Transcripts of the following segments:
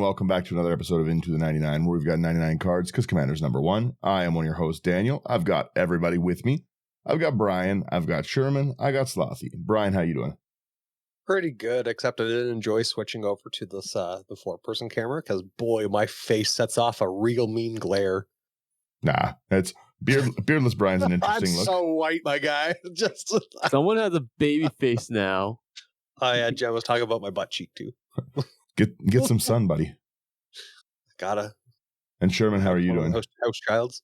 welcome back to another episode of Into the 99, where we've got 99 cards, because Commander's number one. I am one of your hosts, Daniel. I've got everybody with me. I've got Brian, I've got Sherman, I got Slothy. Brian, how you doing? Pretty good, except I didn't enjoy switching over to this the four-person camera, because boy, my face sets off a real mean glare. Nah, it's beardless Brian's an interesting I'm look. so white, my guy. Just Someone has a baby face now. yeah, Jen was talking about my butt cheek too. Get some sun, buddy. Gotta. And Sherman, how are you doing? House childs.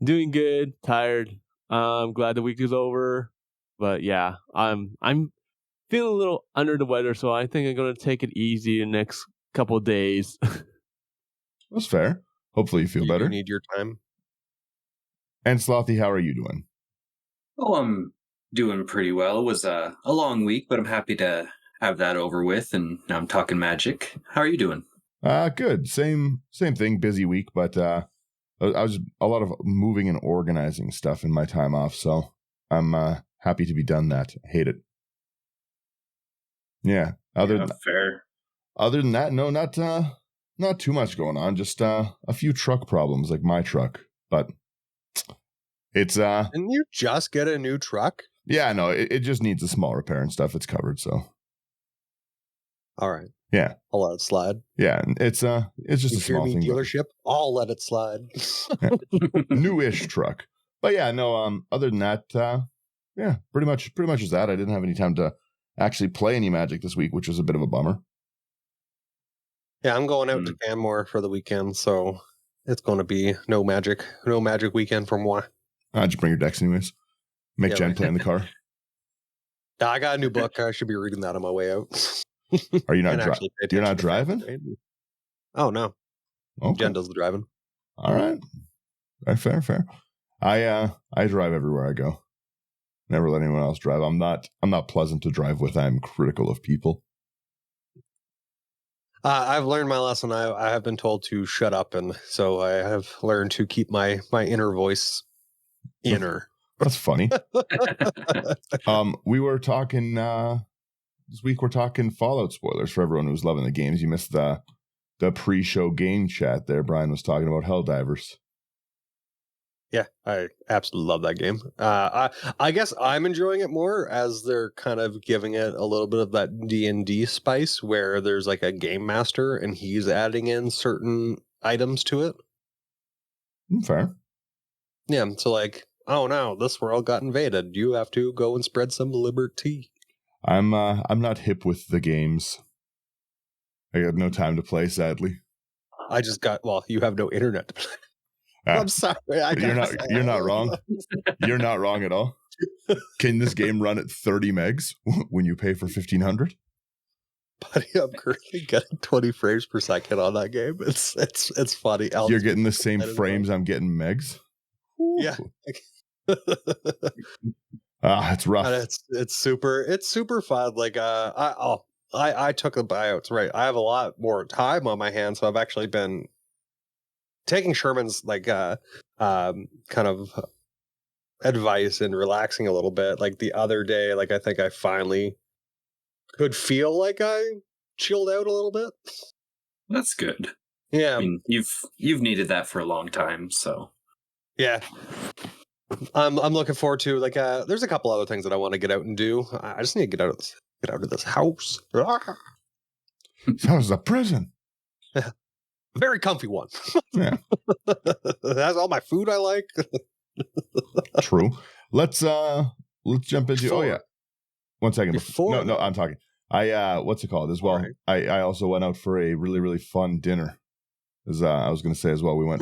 Doing good. Tired. I'm glad the week is over. But yeah, I'm feeling a little under the weather, so I think I'm gonna take it easy the next couple of days. That's fair. Hopefully you feel better. You need your time. And Slothy, how are you doing? Oh, I'm doing pretty well. It was a long week, but I'm happy to have that over with, and now I'm talking Magic. How are you doing? Good. Same thing. Busy week, but I was a lot of moving and organizing stuff in my time off, so I'm happy to be done that. I hate it. Yeah. Fair. Other than that, no, not too much going on. Just a few truck problems, like my truck, but it's Didn't you just get a new truck? Yeah, no, it just needs a small repair and stuff. It's covered, so. All right. Yeah. I'll let it slide. Yeah, it's just a small thing. Dealership, I'll let it slide. Newish truck. But yeah, no, other than that, yeah, pretty much is that. I didn't have any time to actually play any Magic this week, which was a bit of a bummer. Yeah, I'm going out to Canmore for the weekend, so it's going to be no magic weekend for moi. Just bring your decks anyways. Make Jen play in the car. Yeah, I got a new book. I should be reading that on my way out. Are you not driving? You're not driving? Oh, no. Okay. Jen does the driving. All right. Fair. I drive everywhere I go. Never let anyone else drive. I'm not pleasant to drive with. I'm critical of people. I've learned my lesson. I have been told to shut up, and so I have learned to keep my inner voice inner. That's funny. We were talking this week. We're talking Fallout spoilers for everyone who's loving the games. You missed the pre-show game chat there. Brian was talking about Helldivers. Yeah, I absolutely love that game. I guess I'm enjoying it more as they're kind of giving it a little bit of that D&D spice, where there's like a game master and he's adding in certain items to it. Fair. Yeah, so like, oh no, this world got invaded. You have to go and spread some liberty. I'm not hip with the games. I have no time to play, sadly. You have no internet to play. I'm sorry. You're not wrong. You're not wrong at all. Can this game run at 30 megs when you pay for 1,500? Buddy, I'm currently getting 20 frames per second on that game. It's funny. You're getting the same frames I'm getting megs? Yeah. It's rough. And it's super fun. Like I took the buyouts, right? I have a lot more time on my hands, so I've actually been taking Sherman's like kind of advice and relaxing a little bit. Like the other day, like I think I finally could feel like I chilled out a little bit. That's good. Yeah. I mean, you've needed that for a long time, so. Yeah. I'm looking forward to like there's a couple other things that I want to get out and do. I just need to get out of this house. This house is a prison. Very comfy one. Yeah. It has all my food I like. True. Let's jump into. Oh yeah. 1 second. No, I'm talking. What's it called as well? Right. I also went out for a really, really fun dinner. As I was going to say as well, we went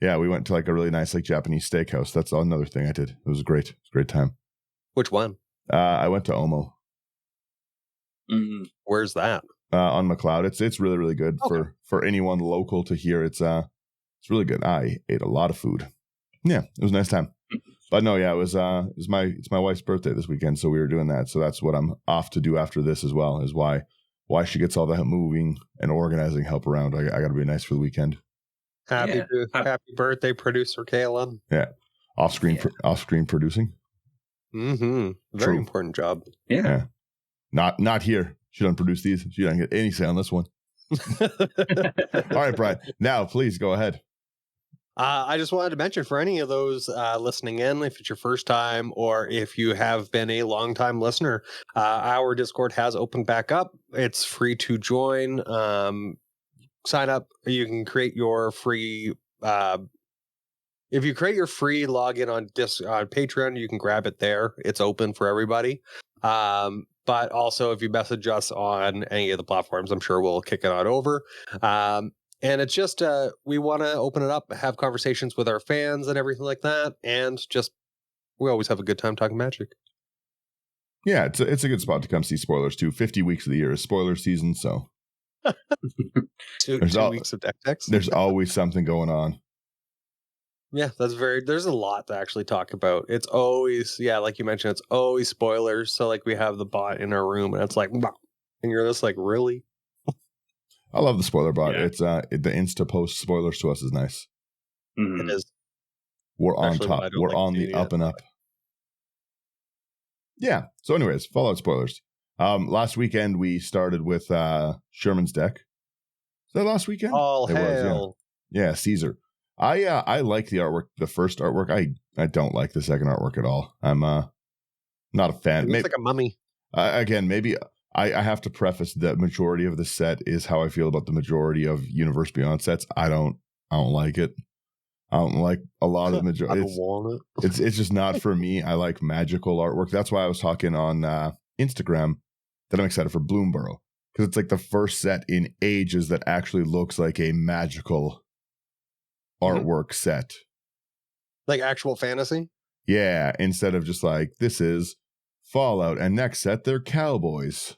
we went to like a really nice like Japanese steakhouse. That's another thing I did. It was great. It was a great time. Which one? I went to Omo. Where's that? On McLeod. It's really, really good for anyone local to hear. It's really good. I ate a lot of food. Yeah, it was a nice time. But no, yeah, it's my wife's birthday this weekend, so we were doing that. So that's what I'm off to do after this as well, is why she gets all that moving and organizing help around. I got to be nice for the weekend. Happy birthday, producer Kayla. Yeah, off screen producing. Very important job. Yeah. Not here. She doesn't produce these. She doesn't get any say on this one. All right, Brian. Now, please go ahead. I just wanted to mention for any of those listening in, if it's your first time or if you have been a long-time listener, our Discord has opened back up. It's free to join. Sign up. You can create your free. If you create your free login on Patreon, you can grab it there. It's open for everybody. But also, if you message us on any of the platforms, I'm sure we'll kick it on over. And it's just we want to open it up, have conversations with our fans and everything like that, and just we always have a good time talking Magic. Yeah, it's a good spot to come see spoilers too. 50 weeks of the year is spoiler season, so two weeks of deck techs. There's always something going on. Yeah, there's a lot to actually talk about. It's always, like you mentioned, it's always spoilers. So like we have the bot in our room and it's like, and you're just like, really? I love the spoiler bot. Yeah. It's the Insta post spoilers to us is nice. Mm-hmm. It is. We're on top. We're like on the up and up. Yeah. So anyways, Fallout spoilers. Last weekend we started with Sherman's deck. Is that last weekend? All hell. Yeah, Caesar. I like the artwork, the first artwork. I don't like the second artwork at all. I'm not a fan. It looks like a mummy. Again, maybe I have to preface that majority of the set is how I feel about the majority of Universe Beyond sets. I don't like it. I don't like a lot of the majority. I don't want it. It's just not for me. I like magical artwork. That's why I was talking on Instagram that I'm excited for Bloomborough, because it's like the first set in ages that actually looks like a magical artwork set, like actual fantasy. Yeah, instead of just like this is Fallout and next set they're cowboys.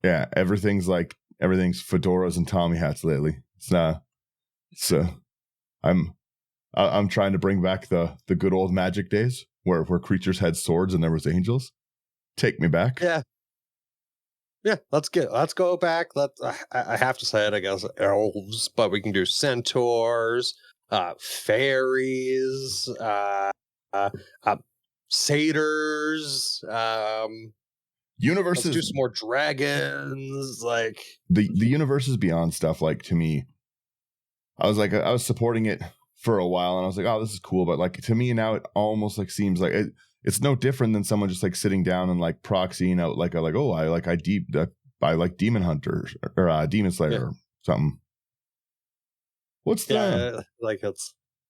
Yeah, everything's fedoras and Tommy hats lately. So I'm trying to bring back the good old Magic days where creatures had swords and there was angels. Take me back. Yeah, let's go back. I have to say it, I guess, elves, but we can do centaurs, fairies, satyrs, universes. Let's do some more dragons. Like the Universes Beyond stuff. Like, to me, I was supporting it for a while, and I was like, oh, this is cool. But like, to me now, it almost like seems like it's no different than someone just like sitting down and like proxying out I like Demon Hunter or Demon Slayer or something. What's that? Like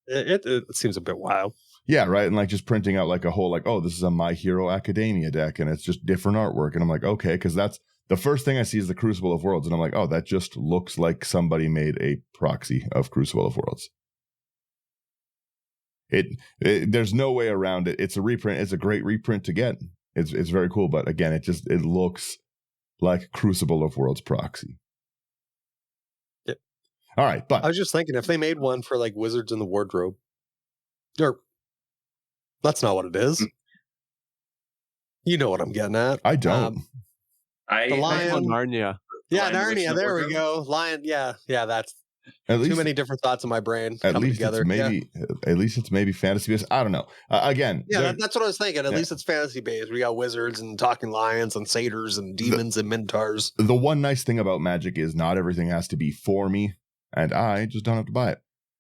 it seems a bit wild. Yeah, right. And like just printing out like a whole like, oh, this is a My Hero Academia deck, and it's just different artwork. And I'm like, okay, because that's the first thing I see is the Crucible of Worlds, and I'm like, oh, that just looks like somebody made a proxy of Crucible of Worlds. There's no way around it. It's a reprint. It's a great reprint to get. It's very cool, but again, it looks like Crucible of Worlds proxy. Yep. All right, but I was just thinking if they made one for like Wizards in the Wardrobe, or that's not what it is. You know what I'm getting at. I don't. The lion, Narnia. Yeah, Narnia. There we go. Lion. Yeah. That's. Too many different thoughts in my brain coming together. At least it's maybe fantasy based. I don't know. Again, that's what I was thinking. At least it's fantasy based. We got wizards and talking lions and satyrs and demons and minotaurs. The one nice thing about Magic is not everything has to be for me, and I just don't have to buy it.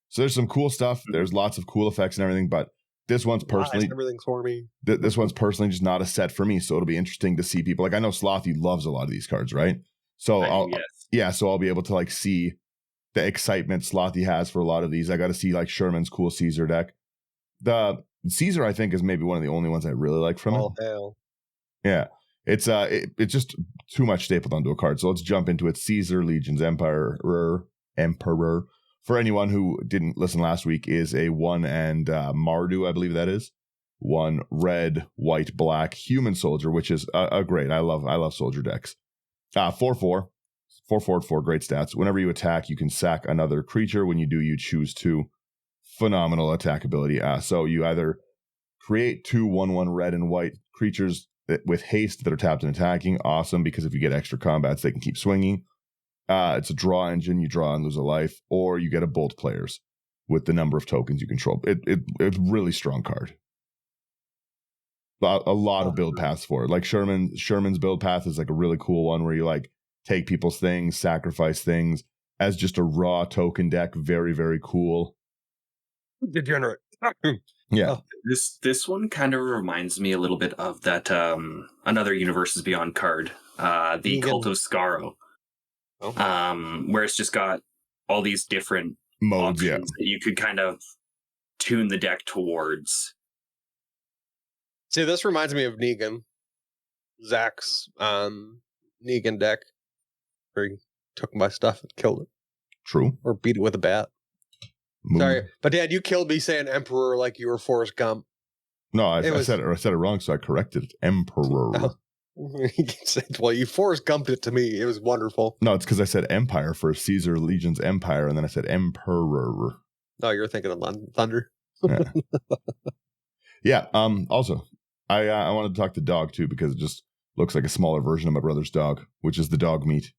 So there's some cool stuff. There's lots of cool effects and everything, but this one's personally everything's for me. This one's personally just not a set for me. So it'll be interesting to see people. Like, I know Slothy loves a lot of these cards, right? So so I'll be able to like see the excitement Slothy has for a lot of these. I got to see like Sherman's cool Caesar deck. The Caesar, I think, is maybe one of the only ones I really like from it. Hell. Yeah. It's just too much stapled onto a card. So let's jump into it. Caesar, Legions, Emperor. For anyone who didn't listen last week, is a 1 and Mardu, I believe that is. 1 red, white, black human soldier, which is a great. I love soldier decks. 4/4. 4/4, great stats. Whenever you attack, you can sack another creature. When you do, you choose 2. Phenomenal attack ability. So you either create 2 1/1 red and white creatures with haste that are tapped and attacking. Awesome, because if you get extra combats, they can keep swinging. It's a draw engine. You draw and lose a life. Or you get a bolt players with the number of tokens you control. It's a really strong card. A lot of build paths for it. Like Sherman's build path is like a really cool one where you like take people's things, sacrifice things as just a raw token deck. Very, very cool. Degenerate. Yeah. This one kind of reminds me a little bit of that Another Universes Beyond card, the Cult of Skaro, where it's just got all these different Modes, options that you could kind of tune the deck towards. See, this reminds me of Negan. Zach's Negan deck, where he took my stuff and killed it. True. Or beat it with a bat. Mood. Sorry, but Dad, you killed me saying Emperor like you were Forrest Gump. No, I said it wrong, so I corrected it. Emperor. Oh. Well, you Forrest Gumped it to me. It was wonderful. No, it's because I said Empire for Caesar Legion's Empire, and then I said Emperor. No, you're thinking of Thunder. Yeah. Also, I wanted to talk to Dog too, because it just looks like a smaller version of my brother's dog, which is the dog meat.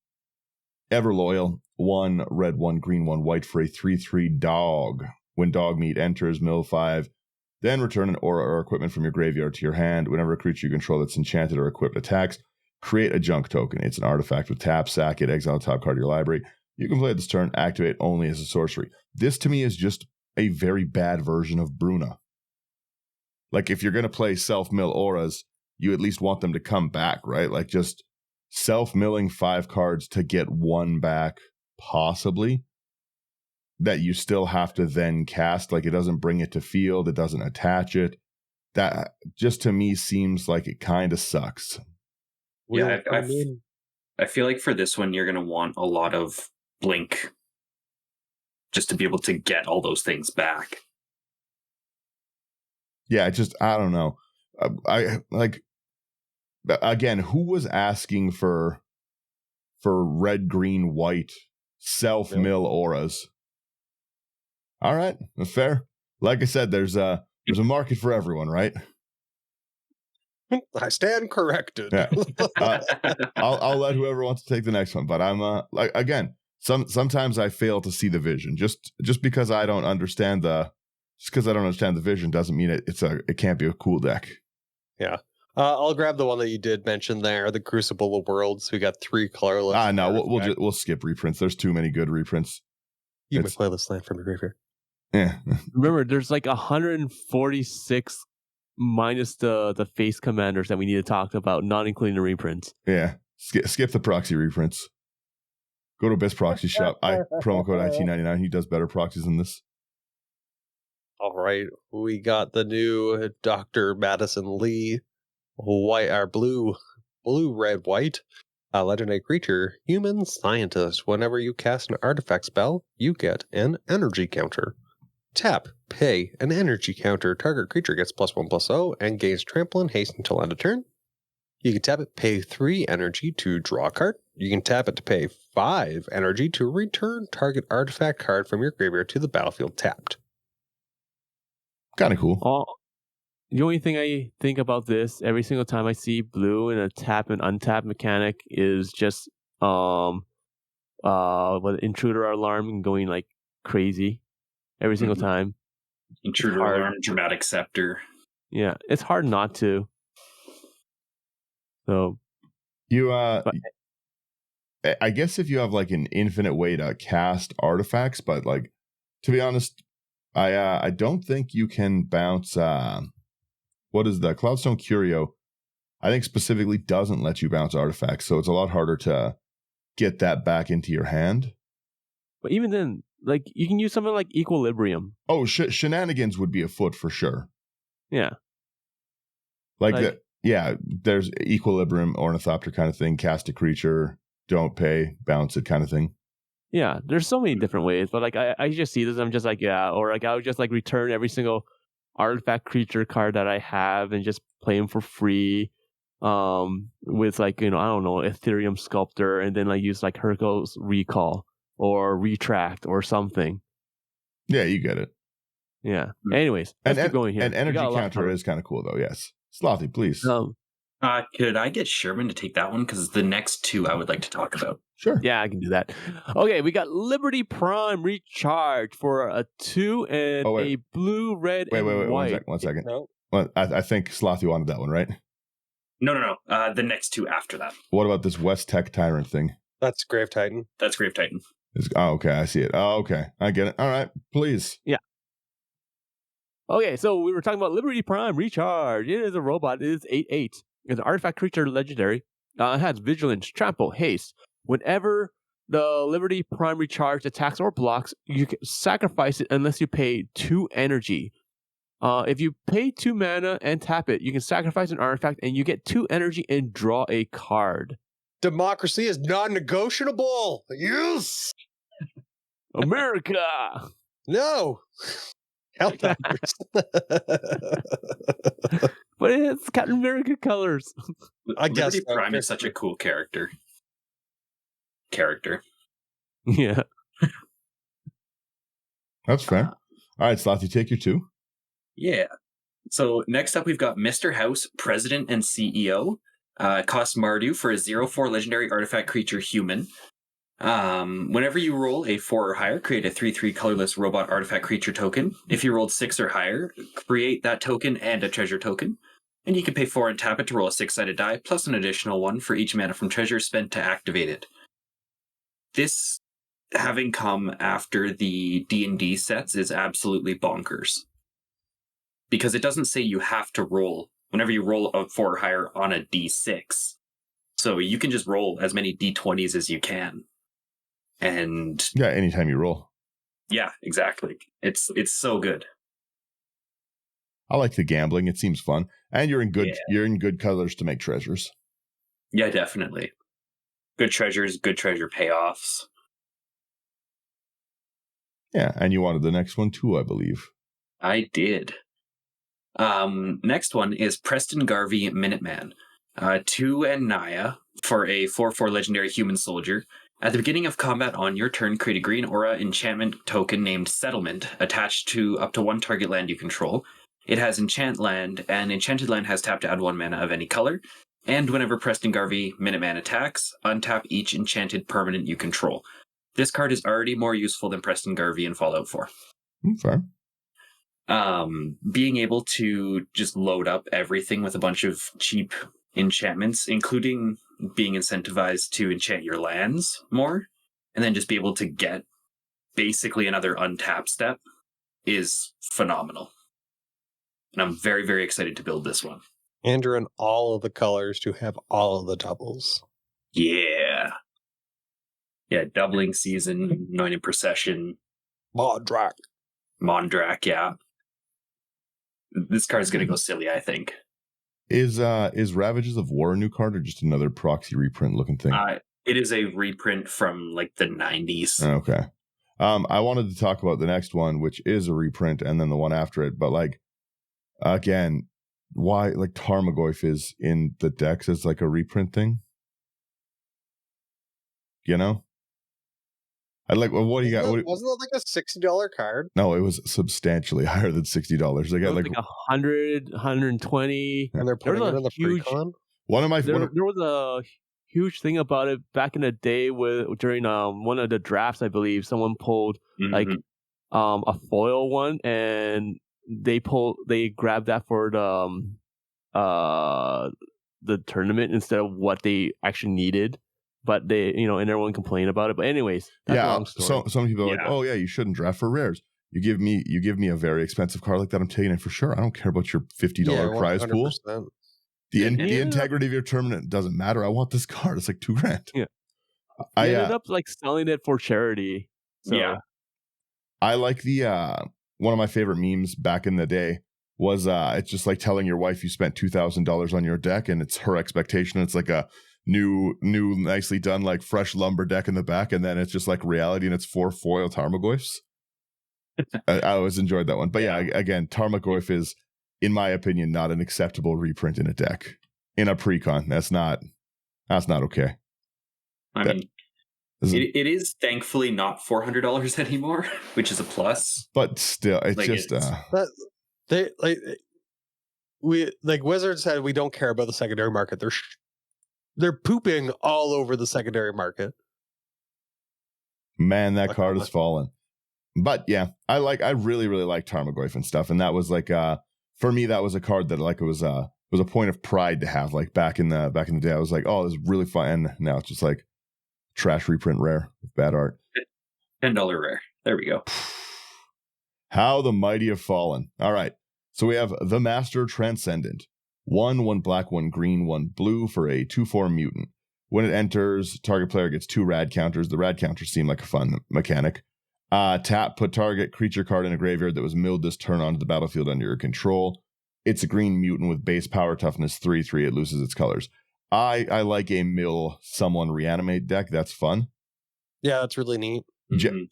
Ever loyal, 1 red, 1 green, 1 white for a 3/3 dog. When dog meat enters mill 5, then return an aura or equipment from your graveyard to your hand. Whenever a creature you control that's enchanted or equipped attacks, create a junk token. It's an artifact with tap, sack it, exile the top card of your library. You can play it this turn, activate only as a sorcery. This to me is just a very bad version of Bruna. Like, if you're going to play self-mill auras, you at least want them to come back, right? Like, just self-milling 5 cards to get 1 back, possibly, that you still have to then cast. Like, it doesn't bring it to field, it doesn't attach it. That just to me seems like it kind of sucks. Yeah, I feel like for this one, you're going to want a lot of blink just to be able to get all those things back. Yeah, I don't know. I like, again, who was asking for red, green, white self-mill auras? All right, fair. Like I said, there's a market for everyone, right? I stand corrected. Yeah. I'll let whoever wants to take the next one, but I'm like, again, sometimes I fail to see the vision. Just because I don't understand the vision doesn't mean it can't be a cool deck. Yeah. I'll grab the one that you did mention there, the Crucible of Worlds. We got 3 colorless. No, we'll skip reprints. There's too many good reprints. You may play this land from your graveyard. Yeah. Remember, there's like 146 minus the face commanders that we need to talk about, not including the reprints. Yeah. Skip the proxy reprints. Go to Best Proxy Shop. Promo code IT99. He does better proxies than this. All right. We got the new Dr. Madison Lee white or blue, red, white. Legendary creature, human scientist. Whenever you cast an artifact spell, you get an energy counter. Tap, pay an energy counter. Target creature gets +1/+0 and gains trample and haste until end of turn. You can tap it, pay 3 energy to draw a card. You can tap it to pay 5 energy to return target artifact card from your graveyard to the battlefield tapped. Kind of cool. The only thing I think about this every single time I see blue in a tap and untap mechanic is just with intruder alarm going like crazy every single time. Intruder alarm, dramatic scepter. Yeah, it's hard not to. So I guess if you have like an infinite way to cast artifacts, but like, to be honest, I don't think you can bounce what is the Cloudstone Curio? I think specifically doesn't let you bounce artifacts, so it's a lot harder to get that back into your hand. But even then, like, you can use something like Equilibrium. Oh, shenanigans would be afoot for sure. Yeah. Like that. Yeah, there's Equilibrium, Ornithopter kind of thing, cast a creature, don't pay, bounce it kind of thing. Yeah, there's so many different ways, but like I just see this, I'm just like, yeah, or like I would just like return every single artifact creature card that I have and just play them for free with like, I don't know, Ethereum Sculptor, and then like use like Hercules Recall or Retract or something. Yeah, you get it. Yeah. Anyways, let's keep going here. And energy counter is kind of cool though, yes. Slothy, please. Could I get Sherman to take that one? Because the next 2 I would like to talk about. Sure. Yeah, I can do that. Okay, we got Liberty Prime Recharge for a 2 and a blue, red, and white. One second. No. Well, I think Slothy wanted that one, right? No. The next 2 after that. What about this West Tech Tyrant thing? That's Grave Titan. That's Grave Titan. Oh, okay. I see it. Oh, okay. I get it. All right. Please. Yeah. Okay, so we were talking about Liberty Prime Recharge. It is a robot. It is 8/8. It's an artifact creature legendary. It has Vigilance, Trample, Haste. Whenever the Liberty Prime Recharge attacks or blocks, you can sacrifice it unless you pay 2 energy. If you pay 2 mana and tap it, you can sacrifice an artifact and you get 2 energy and draw a card. Democracy is non-negotiable. Yes. America. No. Hellfires. But it's Captain America colors. I guess Liberty Prime is such a cool character. Yeah. That's fair. All right, Slothy, take your 2. Yeah. So next up, we've got Mr. House, President and CEO. Costs Mardu for a 0/4 legendary artifact creature human. Whenever you roll a 4 or higher, create a 3/3 colorless robot artifact creature token. If you rolled 6 or higher, create that token and a treasure token. And you can pay 4 and tap it to roll a 6-sided die, plus an additional 1 for each mana from treasure spent to activate it. This, having come after the D&D sets, is absolutely bonkers. Because it doesn't say you have to roll whenever you roll a 4 or higher on a D6. So you can just roll as many D20s as you can. And yeah, anytime you roll. Yeah, exactly. It's so good. I like the gambling. It seems fun. And you're in good colors to make treasures. Yeah, definitely. Good treasures, good treasure payoffs. Yeah, and you wanted the next one too, I believe. I did. Next one is Preston Garvey Minuteman. 2 and Naya for a 4/4 legendary human soldier. At the beginning of combat on your turn, create a green aura enchantment token named Settlement attached to up to 1 target land you control. It has enchant land, and enchanted land has tap to add 1 mana of any color. And whenever Preston Garvey Minuteman attacks, untap each enchanted permanent you control. This card is already more useful than Preston Garvey in Fallout 4. Fair. Being able to just load up everything with a bunch of cheap enchantments, including being incentivized to enchant your lands more, and then just be able to get basically another untap step is phenomenal. And I'm very, very excited to build this one. And you're in all of the colors to have all of the doubles. Yeah. Yeah, doubling season, anointing procession. Mondrak, yeah. This card's going to go silly, I think. Is Ravages of War a new card or just another proxy reprint looking thing? It is a reprint from like the 90s. Okay. I wanted to talk about the next one, which is a reprint, and then the one after it. But like, again, why like Tarmogoyf is in the decks as like a reprint thing? You know? I'd like, well, what do you got? Wasn't it like a $60 card? No, it was substantially higher than $60. They got like 100, 120. And they're putting it in the pre-con? There was a huge thing about it back in the day during one of the drafts, I believe. Someone pulled like a foil one, and they grabbed that for the tournament instead of what they actually needed. But they, and everyone complained about it. But anyways, that's a long story. So some people are like, oh yeah, you shouldn't draft for rares. You give me a very expensive card like that, I'm taking it for sure. I don't care about your $50 prize pool. The integrity of your tournament doesn't matter. I want this card. It's like $2,000. Yeah. I ended up like selling it for charity. So. Yeah. I like the one of my favorite memes back in the day was it's just like telling your wife you spent $2,000 on your deck and it's her expectation. It's like a new nicely done like fresh lumber deck in the back, and then it's just like reality and it's 4 foil Tarmogoyfs. I always enjoyed that one. But yeah, again, Tarmogoyf is, in my opinion, not an acceptable reprint in a deck. In a pre-con. That's not okay. I mean, it is thankfully not $400 anymore, which is a plus. But still, it's like just Wizards said we don't care about the secondary market. They're pooping all over the secondary market. Man, that card has fallen. But yeah, I really, really like Tarmogoyf and stuff. And that was like for me, that was a card that like it was a point of pride to have. Like back in the day, I was like, oh, this is really fun. And now it's just like trash reprint rare with bad art. $10 rare. There we go. How the mighty have fallen. All right. So we have the Master Transcendent. 1 black, 1 green, 1 blue for a 2/4 mutant. When it enters, target player gets 2 rad counters. The rad counters seem like a fun mechanic. Tap, put target creature card in a graveyard that was milled this turn onto the battlefield under your control. It's a green mutant with base power toughness 3/3. It loses its colors. I like a mill someone reanimate deck. That's fun. Yeah, that's really neat.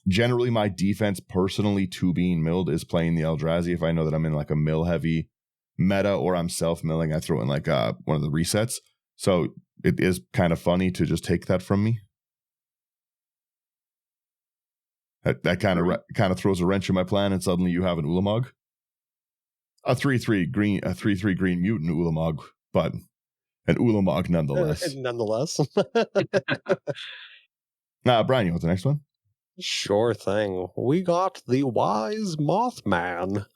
Generally, my defense personally to being milled is playing the Eldrazi. If I know that I'm in like a mill heavy meta or I'm self-milling, I throw in like one of the resets. So it is kind of funny to just take that from me. That kind of throws a wrench in my plan, and suddenly you have an Ulamog. A 3/3 green mutant Ulamog, but an Ulamog nonetheless. Nonetheless. Brian, you want the next one? Sure thing. We got the Wise Mothman.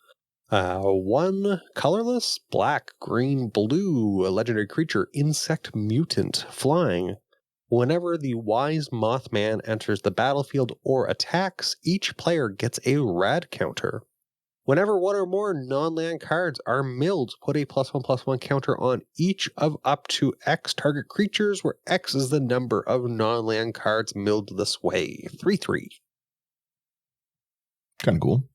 1 colorless, black, green, blue, a legendary creature, insect mutant, flying. Whenever the Wise Mothman enters the battlefield or attacks, each player gets a rad counter. Whenever 1 or more non-land cards are milled, put a +1/+1 counter on each of up to X target creatures, where X is the number of non-land cards milled this way. 3/3. Kind of cool.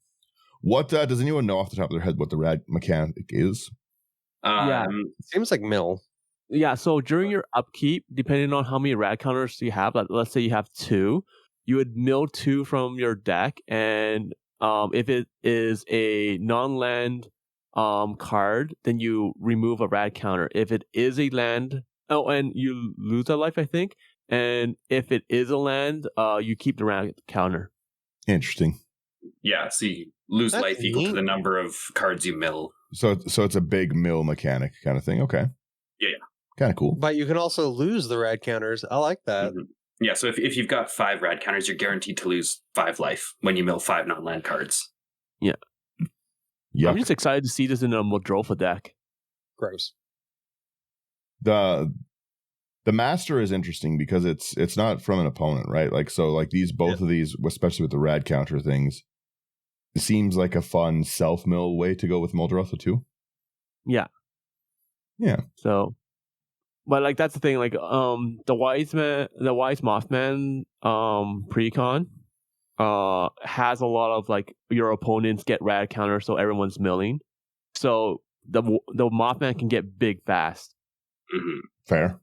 What does anyone know off the top of their head what the rad mechanic is? Seems like mill. Yeah, so during your upkeep, depending on how many rad counters you have, like let's say you have 2, you would mill 2 from your deck, and if it is a non-land card, then you remove a rad counter. If it is a land, and you lose a life, I think. And if it is a land, you keep the rad counter. Interesting. Yeah, so you lose life equal to the number of cards you mill. So it's a big mill mechanic kind of thing. Okay. Yeah. Kind of cool. But you can also lose the rad counters. I like that. Mm-hmm. Yeah, so if you've got 5 rad counters, you're guaranteed to lose 5 life when you mill 5 non-land cards. Yeah. Yuck. I'm just excited to see this in a Modrofa deck. Gross. The Master is interesting because it's not from an opponent, right? Like, so like both of these, especially with the rad counter things, it seems like a fun self-mill way to go with Muldrotha too. Yeah. Yeah. So, but like that's the thing. Like, the Wise Mothman, precon, has a lot of like your opponents get rad counter, so everyone's milling. So the Mothman can get big fast. Mm-hmm. Fair.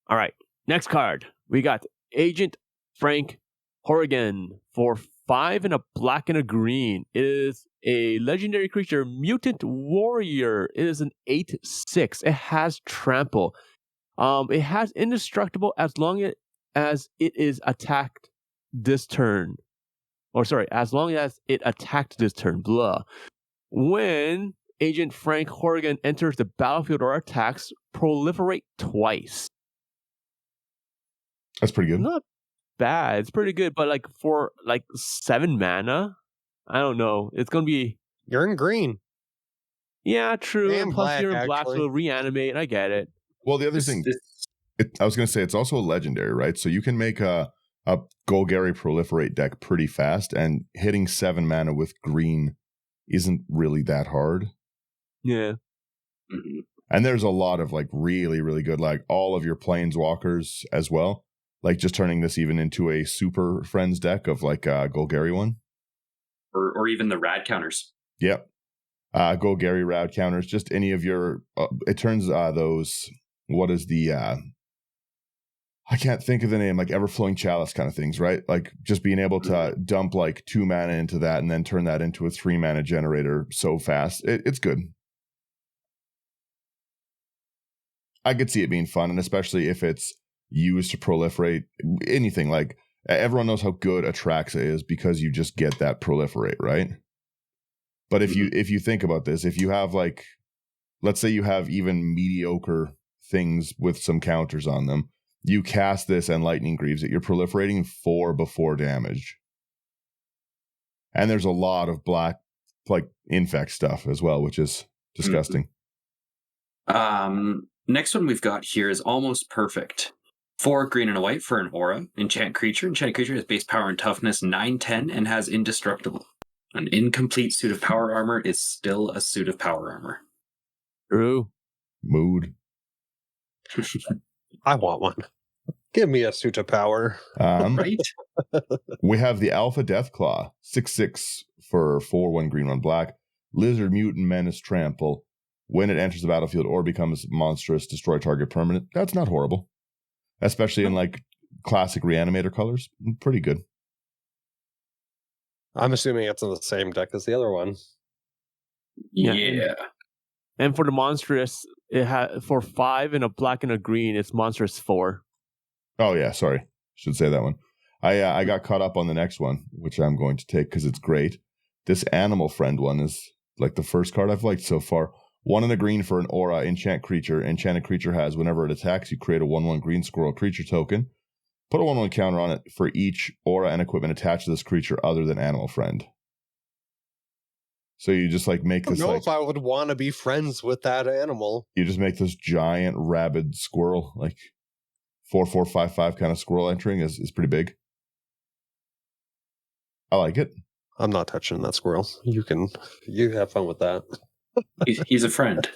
All right, next card. We got Agent Frank Horrigan for 5 and a black and a green. It is a legendary creature, Mutant Warrior. It is an 8/6. It has trample. It has indestructible as long as it is attacked this turn. As long as it attacked this turn. Blah. When Agent Frank Horrigan enters the battlefield or attacks, proliferate twice. That's pretty good. Not bad. It's pretty good, but like for like 7 mana, I don't know. It's gonna be. You're in green. Yeah, true. And plus black, you're in black, actually. so reanimate. I get it. Well, the other thing, I was going to say, it's also a legendary, right? So you can make a Golgari proliferate deck pretty fast, and hitting 7 mana with green isn't really that hard. Yeah. Mm-hmm. And there's a lot of like really, really good, like all of your planeswalkers as well. Like just turning this even into a super friends deck of like a Golgari one. Or even the rad counters. Yep. Golgari rad counters, just any of your, it turns those, what is the, I can't think of the name, like Everflowing Chalice kind of things, right? Like just being able to dump like 2 mana into that and then turn that into a 3 mana generator so fast. It's good. I could see it being fun, and especially if it's used to proliferate anything. Like everyone knows how good Atraxa is because you just get that proliferate, right? But if you think about this, if you have like, let's say you have even mediocre things with some counters on them, you cast this and Lightning Greaves it, you're proliferating 4 before damage. And there's a lot of black like infect stuff as well, which is disgusting. Next one we've got here is Almost Perfect. 4 green and a white for an aura. Enchant creature. Enchanted creature has base power and toughness 9-10 and has indestructible. An incomplete suit of power armor is still a suit of power armor. True. Mood. I want one. Give me a suit of power. Right? We have the Alpha Deathclaw, 6/6 for 4/1 green, 1 black. Lizard, Mutant, Menace, Trample. When it enters the battlefield or becomes monstrous, destroy target permanent. That's not horrible. Especially in like classic Reanimator colors. Pretty good. I'm assuming it's in the same deck as the other one. Yeah. And for the monstrous, it had for 5 and a black and a green, it's monstrous 4. Oh yeah, sorry. Should say that one. I got caught up on the next one, which I'm going to take because it's great. This Animal Friend one is like the first card I've liked so far. 1 and a green for an aura, enchant creature. Enchanted creature has, whenever it attacks, you create a 1/1 green squirrel creature token. Put a 1/1 counter on it for each aura and equipment attached to this creature other than Animal Friend. So you just like make this. I don't know like, if I would want to be friends with that animal. You just make this giant rabid squirrel, like 4/4/5/5 kind of squirrel entering is pretty big. I like it. I'm not touching that squirrel. You have fun with that. He's a friend.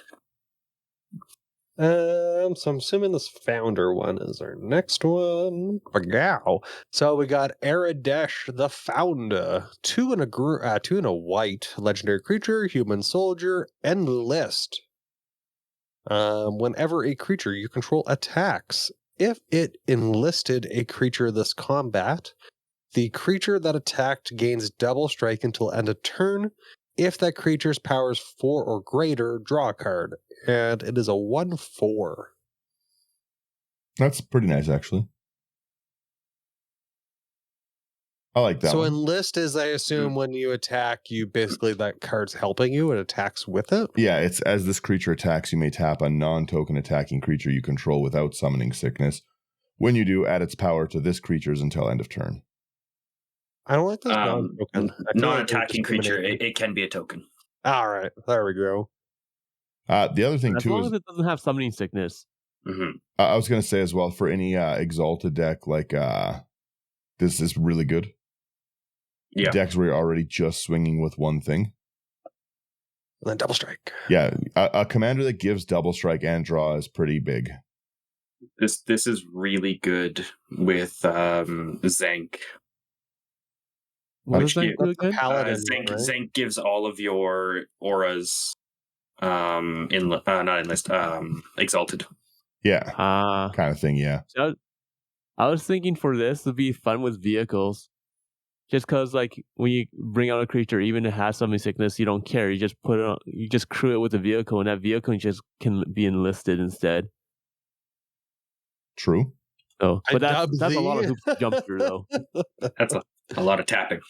So I'm assuming this founder one is our next one. Bagow. So we got Aradesh the Founder. 2 and a white legendary creature, human soldier, enlist. Whenever a creature you control attacks, if it enlisted a creature this combat, the creature that attacked gains double strike until end of turn. If that creature's power is 4 or greater, draw a card. And it is a 1/4. That's pretty nice, actually. I like that. So one. enlist is, I assume, when you attack, you basically that card's helping you and attacks with it. Yeah, it's as this creature attacks, you may tap a non-token attacking creature you control without summoning sickness. When you do, add its power to this creature's until end of turn. I don't like this non-token. Non-attacking creature, it can be a token. All right, there we go. The other thing As too long is as it doesn't have summoning sickness. Mm-hmm. I was going to say as well, for any exalted deck, like this is really good. Yeah. Decks where you're already just swinging with one thing. And then double strike. Yeah, a commander that gives double strike and draw is pretty big. This is really good with Zank. What is that do again? Paladin, Zank, right? Zank gives all of your auras not enlist exalted. Yeah, Ah. kind of thing. Yeah. So I was thinking for this to be fun with vehicles. Just because, like, when you bring out a creature, even if it has summoning sickness, you don't care. You just put it on, you just crew it with a vehicle, and that vehicle just can be enlisted instead. True. So, but that's a lot of hoops to jump through, though. That's a lot of tapping.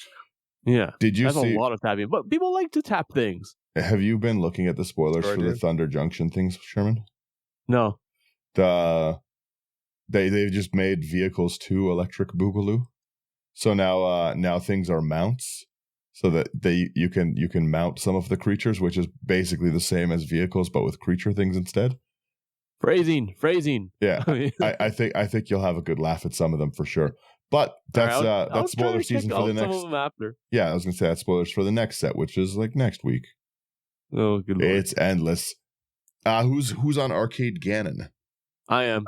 Yeah. Did you That's see? a lot of tapping, but people like to tap things. Have you been looking at the spoilers Sure for the Thunder Junction things, Sherman? No. They've just made vehicles to electric boogaloo. So now things are mounts, so that you can mount some of the creatures, which is basically the same as vehicles, but with creature things instead. Phrasing. Yeah, I think you'll have a good laugh at some of them for sure. But that's that's spoiler season for the next. Some of them after. Yeah, I was gonna say that's spoilers for the next set, which is like next week. Oh, good lord. It's endless. Who's on Arcade Ganon? I am.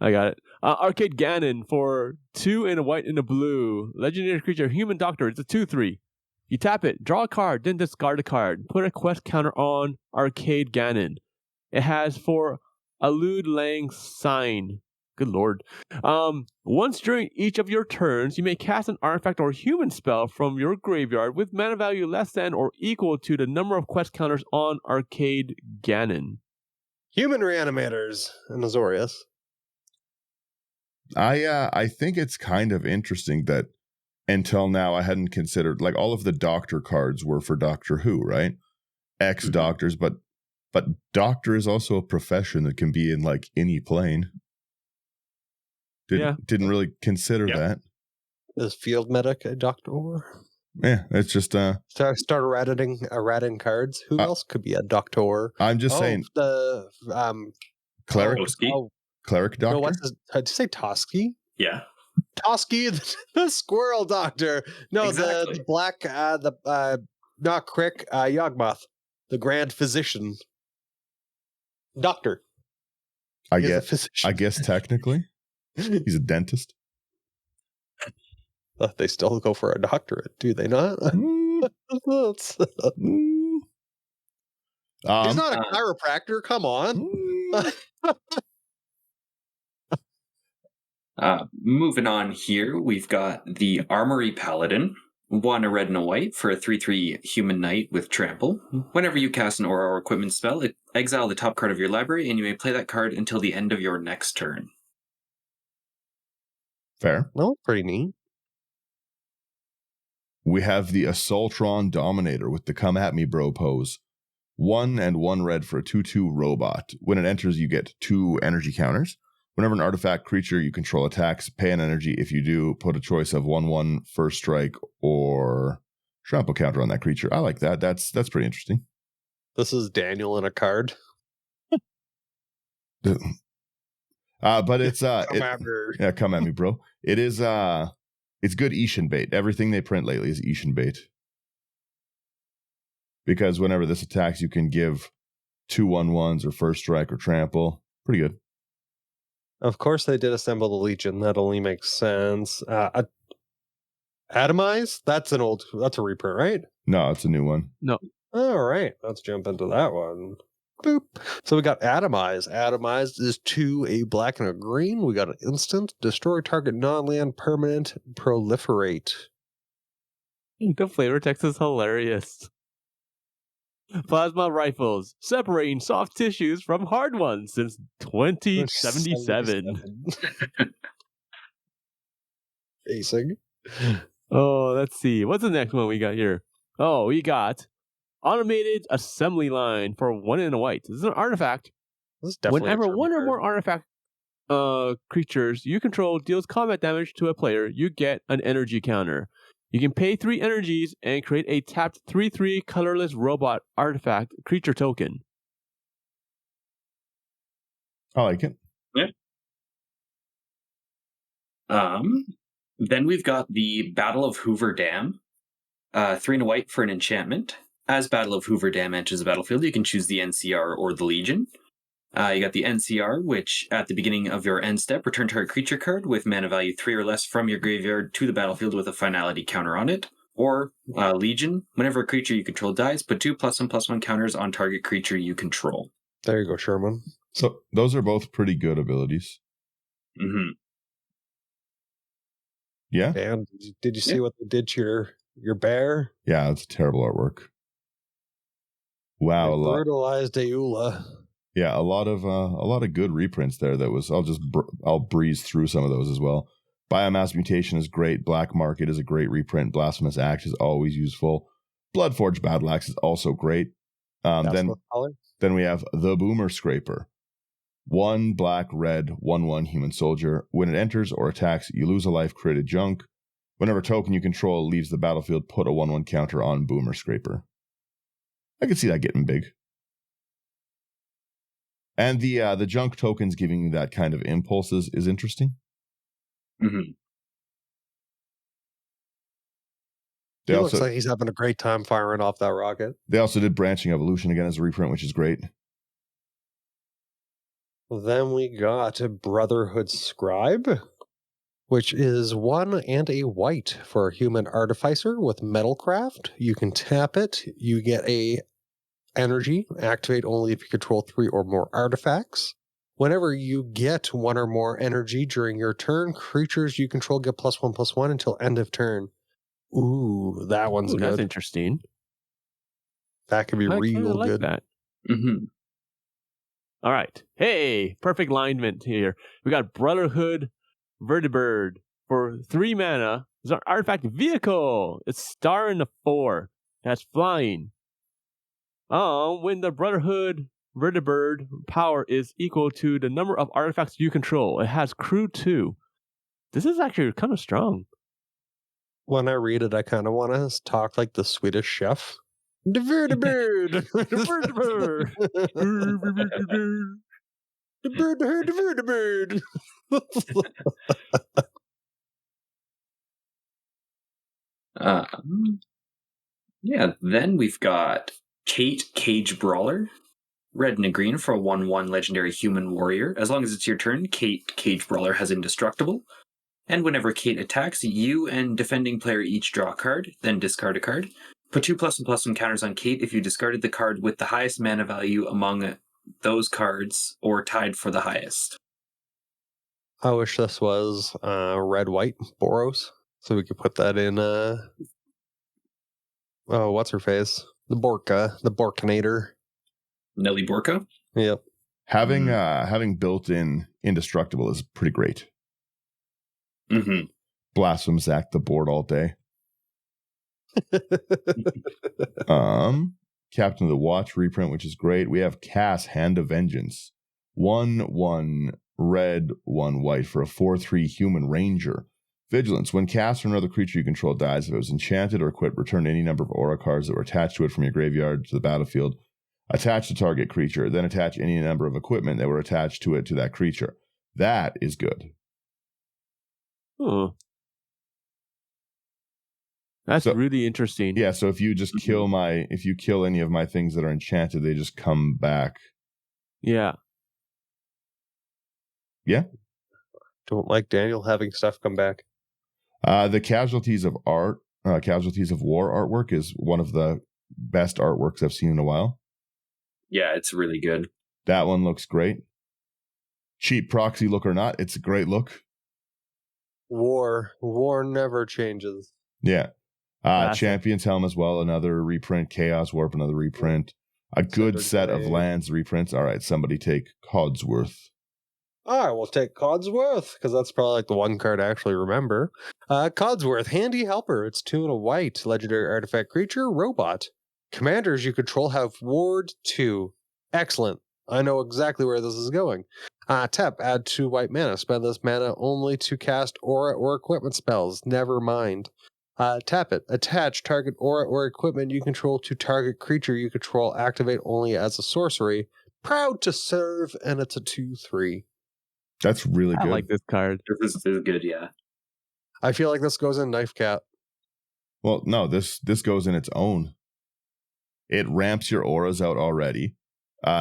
I got it. Arcade Ganon for 2 and a white and a blue. Legendary creature, human doctor. It's a 2/3. You tap it, draw a card, then discard a card. Put a quest counter on Arcade Ganon. It has for Elude Lang Sign. Good lord. Once during each of your turns, you may cast an artifact or human spell from your graveyard with mana value less than or equal to the number of quest counters on Arcade Ganon. Human reanimators and Azorius. I think it's kind of interesting that until now I hadn't considered, like, all of the doctor cards were for Doctor Who, right? Ex-doctors, but doctor is also a profession that can be in like any plane. Didn't really consider that. Is field medic a doctor? Yeah, it's just start errating cards. Who else could be a doctor? I'm just saying the cleric. Cleric doctor? No, what's his, did you say Toski? Yeah. Toski, the squirrel doctor. No, Exactly. the black, not Crick, Yawgmoth, the grand physician. Doctor. I He is a guess. physician. I guess technically, he's a dentist. They still go for a doctorate, do they not? Mm, mm. He's not a chiropractor. Come on. Moving on here, we've got the Armory Paladin. 1 a red and a white for a 3/3 human knight with trample. Whenever you cast an aura or equipment spell, exile the top card of your library, and you may play that card until the end of your next turn. Fair. No, pretty neat. We have the Assaultron Dominator with the come at me bro pose. 1 and 1 red for a 2/2 robot. When it enters, you get 2 energy counters. Whenever an artifact creature you control attacks, pay an energy. If you do, put a choice of 1/1 first strike or trample counter on that creature. I like that. That's pretty interesting. This is Daniel in a card. But it's Come after. yeah, come at me, bro. It is it's good Ishin bait. Everything they print lately is Ishin bait. Because whenever this attacks, you can give 2 1/1s or first strike or trample. Pretty good. Of course, they did assemble the Legion. That only makes sense. Atomize? That's a reprint, right? No, it's a new one. No. All right, let's jump into that one. Boop. So we got Atomize. Atomize is 2 a black and a green. We got an instant. Destroy target non-land permanent. Proliferate. The flavor text is hilarious. Plasma rifles, separating soft tissues from hard ones since 2077. Facing. Oh, let's see. What's the next one we got here? Oh, we got automated assembly line for 1 and a white. This is an artifact. This is definitely Whenever 1 or more artifact creatures you control deals combat damage to a player, you get an energy counter. You can pay 3 energies and create a tapped 3/3 colorless robot artifact creature token. I like it. Yeah. Then we've got the Battle of Hoover Dam. 3 and a white for an enchantment. As Battle of Hoover Dam enters the battlefield, you can choose the NCR or the Legion. You got the NCR, which at the beginning of your end step, return target creature card with mana value 3 or less from your graveyard to the battlefield with a finality counter on it. Or Legion, whenever a creature you control dies, put 2 +1/+1 counters on target creature you control. There you go, Sherman. So those are both pretty good abilities. Mm-hmm. Yeah? And did you see what they did to your bear? Yeah, it's terrible artwork. Wow, They brutalized Eula. Yeah, a lot of good reprints there. That was I'll breeze through some of those as well. Biomass Mutation is great. Black Market is a great reprint. Blasphemous Axe is always useful. Bloodforged Battle Axe is also great. Then we have the Boomer Scraper. 1 black, red, 1/1 human soldier. When it enters or attacks, you lose a life, create junk. Whenever a token you control leaves the battlefield, put a 1/1 counter on Boomer Scraper. I can see that getting big. And the junk tokens giving you that kind of impulses is interesting. Mm-hmm. It looks like he's having a great time firing off that rocket. They also did Branching Evolution again as a reprint, which is great. Then we got Brotherhood Scribe, which is 1 and a white for a human artificer with Metalcraft. You can tap it. You get a energy. Activate only if you control 3 or more artifacts. Whenever you get 1 or more energy during your turn, creatures you control get +1/+1 until end of turn. Ooh, that one's good. That's interesting. That could be real good. That. Mm-hmm. All right. Hey, perfect alignment here. We got Brotherhood Vertibird for 3 mana. It's our artifact vehicle. It's star in the 4. That's flying. When the Brotherhood Vertibird power is equal to the number of artifacts you control, it has crew 2. This is actually kind of strong. When I read it, I kind of want to talk like the Swedish chef. The Vertibird! The bird, the bird, the bird, the bird. Yeah, then we've got Kate Cage Brawler. Red and a green for a 1/1 legendary human warrior. As long as it's your turn, Kate Cage Brawler has indestructible. And whenever Kate attacks, you and defending player each draw a card, then discard a card. Put 2+1/+1 counters on Kate if you discarded the card with the highest mana value among those cards or tied for the highest. I wish this was red-white Boros, so we could put that in. Oh, what's her face? The Borkinator. Nelly Borka? Yep. Having built-in indestructible is pretty great. Mm-hmm. Blasphemous Zack the board all day. Captain of the Watch reprint, which is great. We have Cass Hand of Vengeance. 1/1 red, 1 white for a 4/3 human ranger. Vigilance. When cast or another creature you control dies, if it was enchanted or equipped, return any number of aura cards that were attached to it from your graveyard to the battlefield. Attach the target creature, then attach any number of equipment that were attached to it to that creature. That is good. Oh. That's really interesting. Yeah, so if you just kill any of my things that are enchanted, they just come back. Yeah. Yeah. Don't like Daniel having stuff come back. The Casualties of War artwork is one of the best artworks I've seen in a while. Yeah, it's really good. That one looks great. Cheap proxy look or not, it's a great look. War never changes. Yeah. Champion's Helm as well, another reprint. Chaos Warp, another reprint. A good set of lands reprints. All right, somebody take Codsworth. All right, we'll take Codsworth, because that's probably like the one card I actually remember. Codsworth, Handy Helper. It's 2 and a white. Legendary artifact creature, robot. Commanders you control have Ward 2. Excellent. I know exactly where this is going. Tap, add 2 white mana. Spend this mana only to cast aura or equipment spells. Never mind. Tap it. Attach target aura or equipment you control to target creature you control. Activate only as a sorcery. Proud to serve, and it's a 2/3. That's really good. I like this card. This is good, yeah. I feel like this goes in Knife Cat. Well, no, this goes in its own. It ramps your auras out already.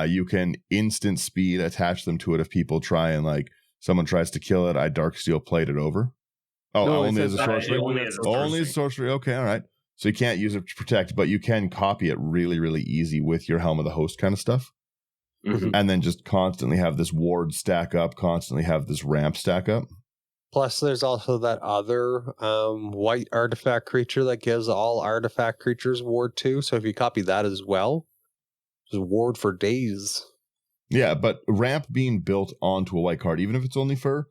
You can instant speed attach them to it if people try and someone tries to kill it. I Darksteel played it over. Oh, no, only as a sorcery? Only as a sorcery. Okay, all right. So you can't use it to protect, but you can copy it really, really easy with your Helm of the Host kind of stuff. Mm-hmm. And then just constantly have this ward stack up, constantly have this ramp stack up. Plus, there's also that other white artifact creature that gives all artifact creatures ward 2. So if you copy that as well, just ward for days. Yeah, but ramp being built onto a white card, even if it's only for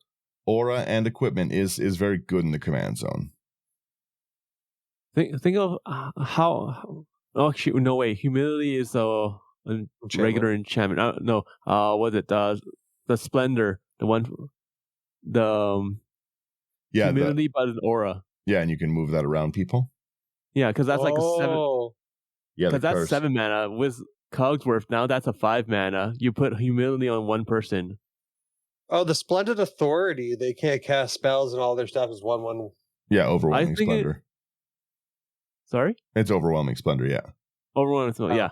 aura and equipment, is very good in the command zone. Think of how. Oh, actually, no way. Humility is a regular enchantment. No, was it the Splendor, the one, humility but an aura. Yeah, and you can move that around people. Yeah, because that's like a 7. Yeah, because that's 7 mana with Cogsworth. Now that's a 5 mana. You put humility on one person. Oh, the Splendid Authority. They can't cast spells and all their stuff is 1/1. Yeah, Overwhelming Splendor. Sorry? It's Overwhelming Splendor, yeah. Overwhelming Splendor, yeah.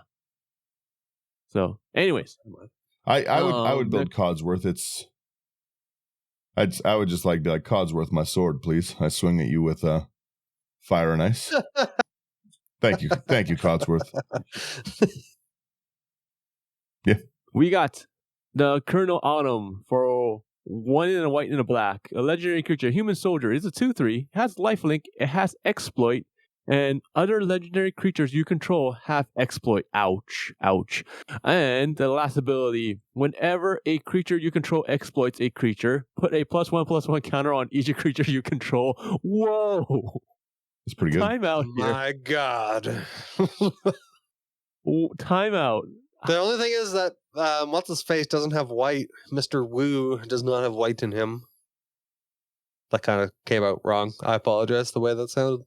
So, anyways. I would build Codsworth. I would just be like, Codsworth, my sword, please. I swing at you with fire and ice. Thank you, Codsworth. Yeah. We got the Colonel Autumn for 1 and a white and a black. A legendary creature, human soldier. It's a 2/3. Has lifelink. It has exploit. And other legendary creatures you control have exploit. Ouch. Ouch. And the last ability, whenever a creature you control exploits a creature, put a +1/+1 counter on each creature you control. Whoa. It's pretty good. Timeout here. My God. Timeout. The only thing is that what's his face doesn't have white. Mr. Wu does not have white in him. That kind of came out wrong. I apologize the way that sounded.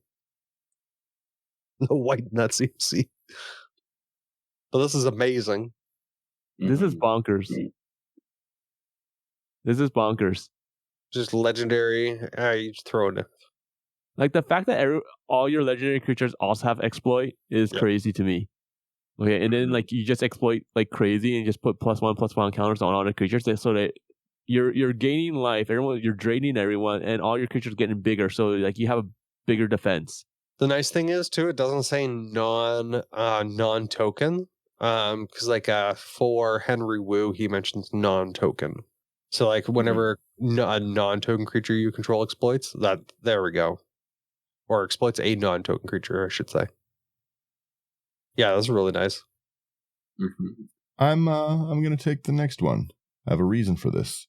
No white in that CMC. But this is amazing. This is bonkers. This is bonkers. Just legendary. You just throw it. Like the fact that all your legendary creatures also have exploit is crazy to me. Okay, and then like you just exploit like crazy and just put +1/+1 counters on all the creatures so that you're gaining life. You're draining everyone, and all your creatures are getting bigger. So like you have a bigger defense. The nice thing is too, it doesn't say non-token. Because like for Henry Wu, he mentions non-token. So like whenever a non-token creature you control exploits, there we go. Or exploits a non-token creature, I should say. Yeah, that's really nice. I'm gonna take the next one. I have a reason for this.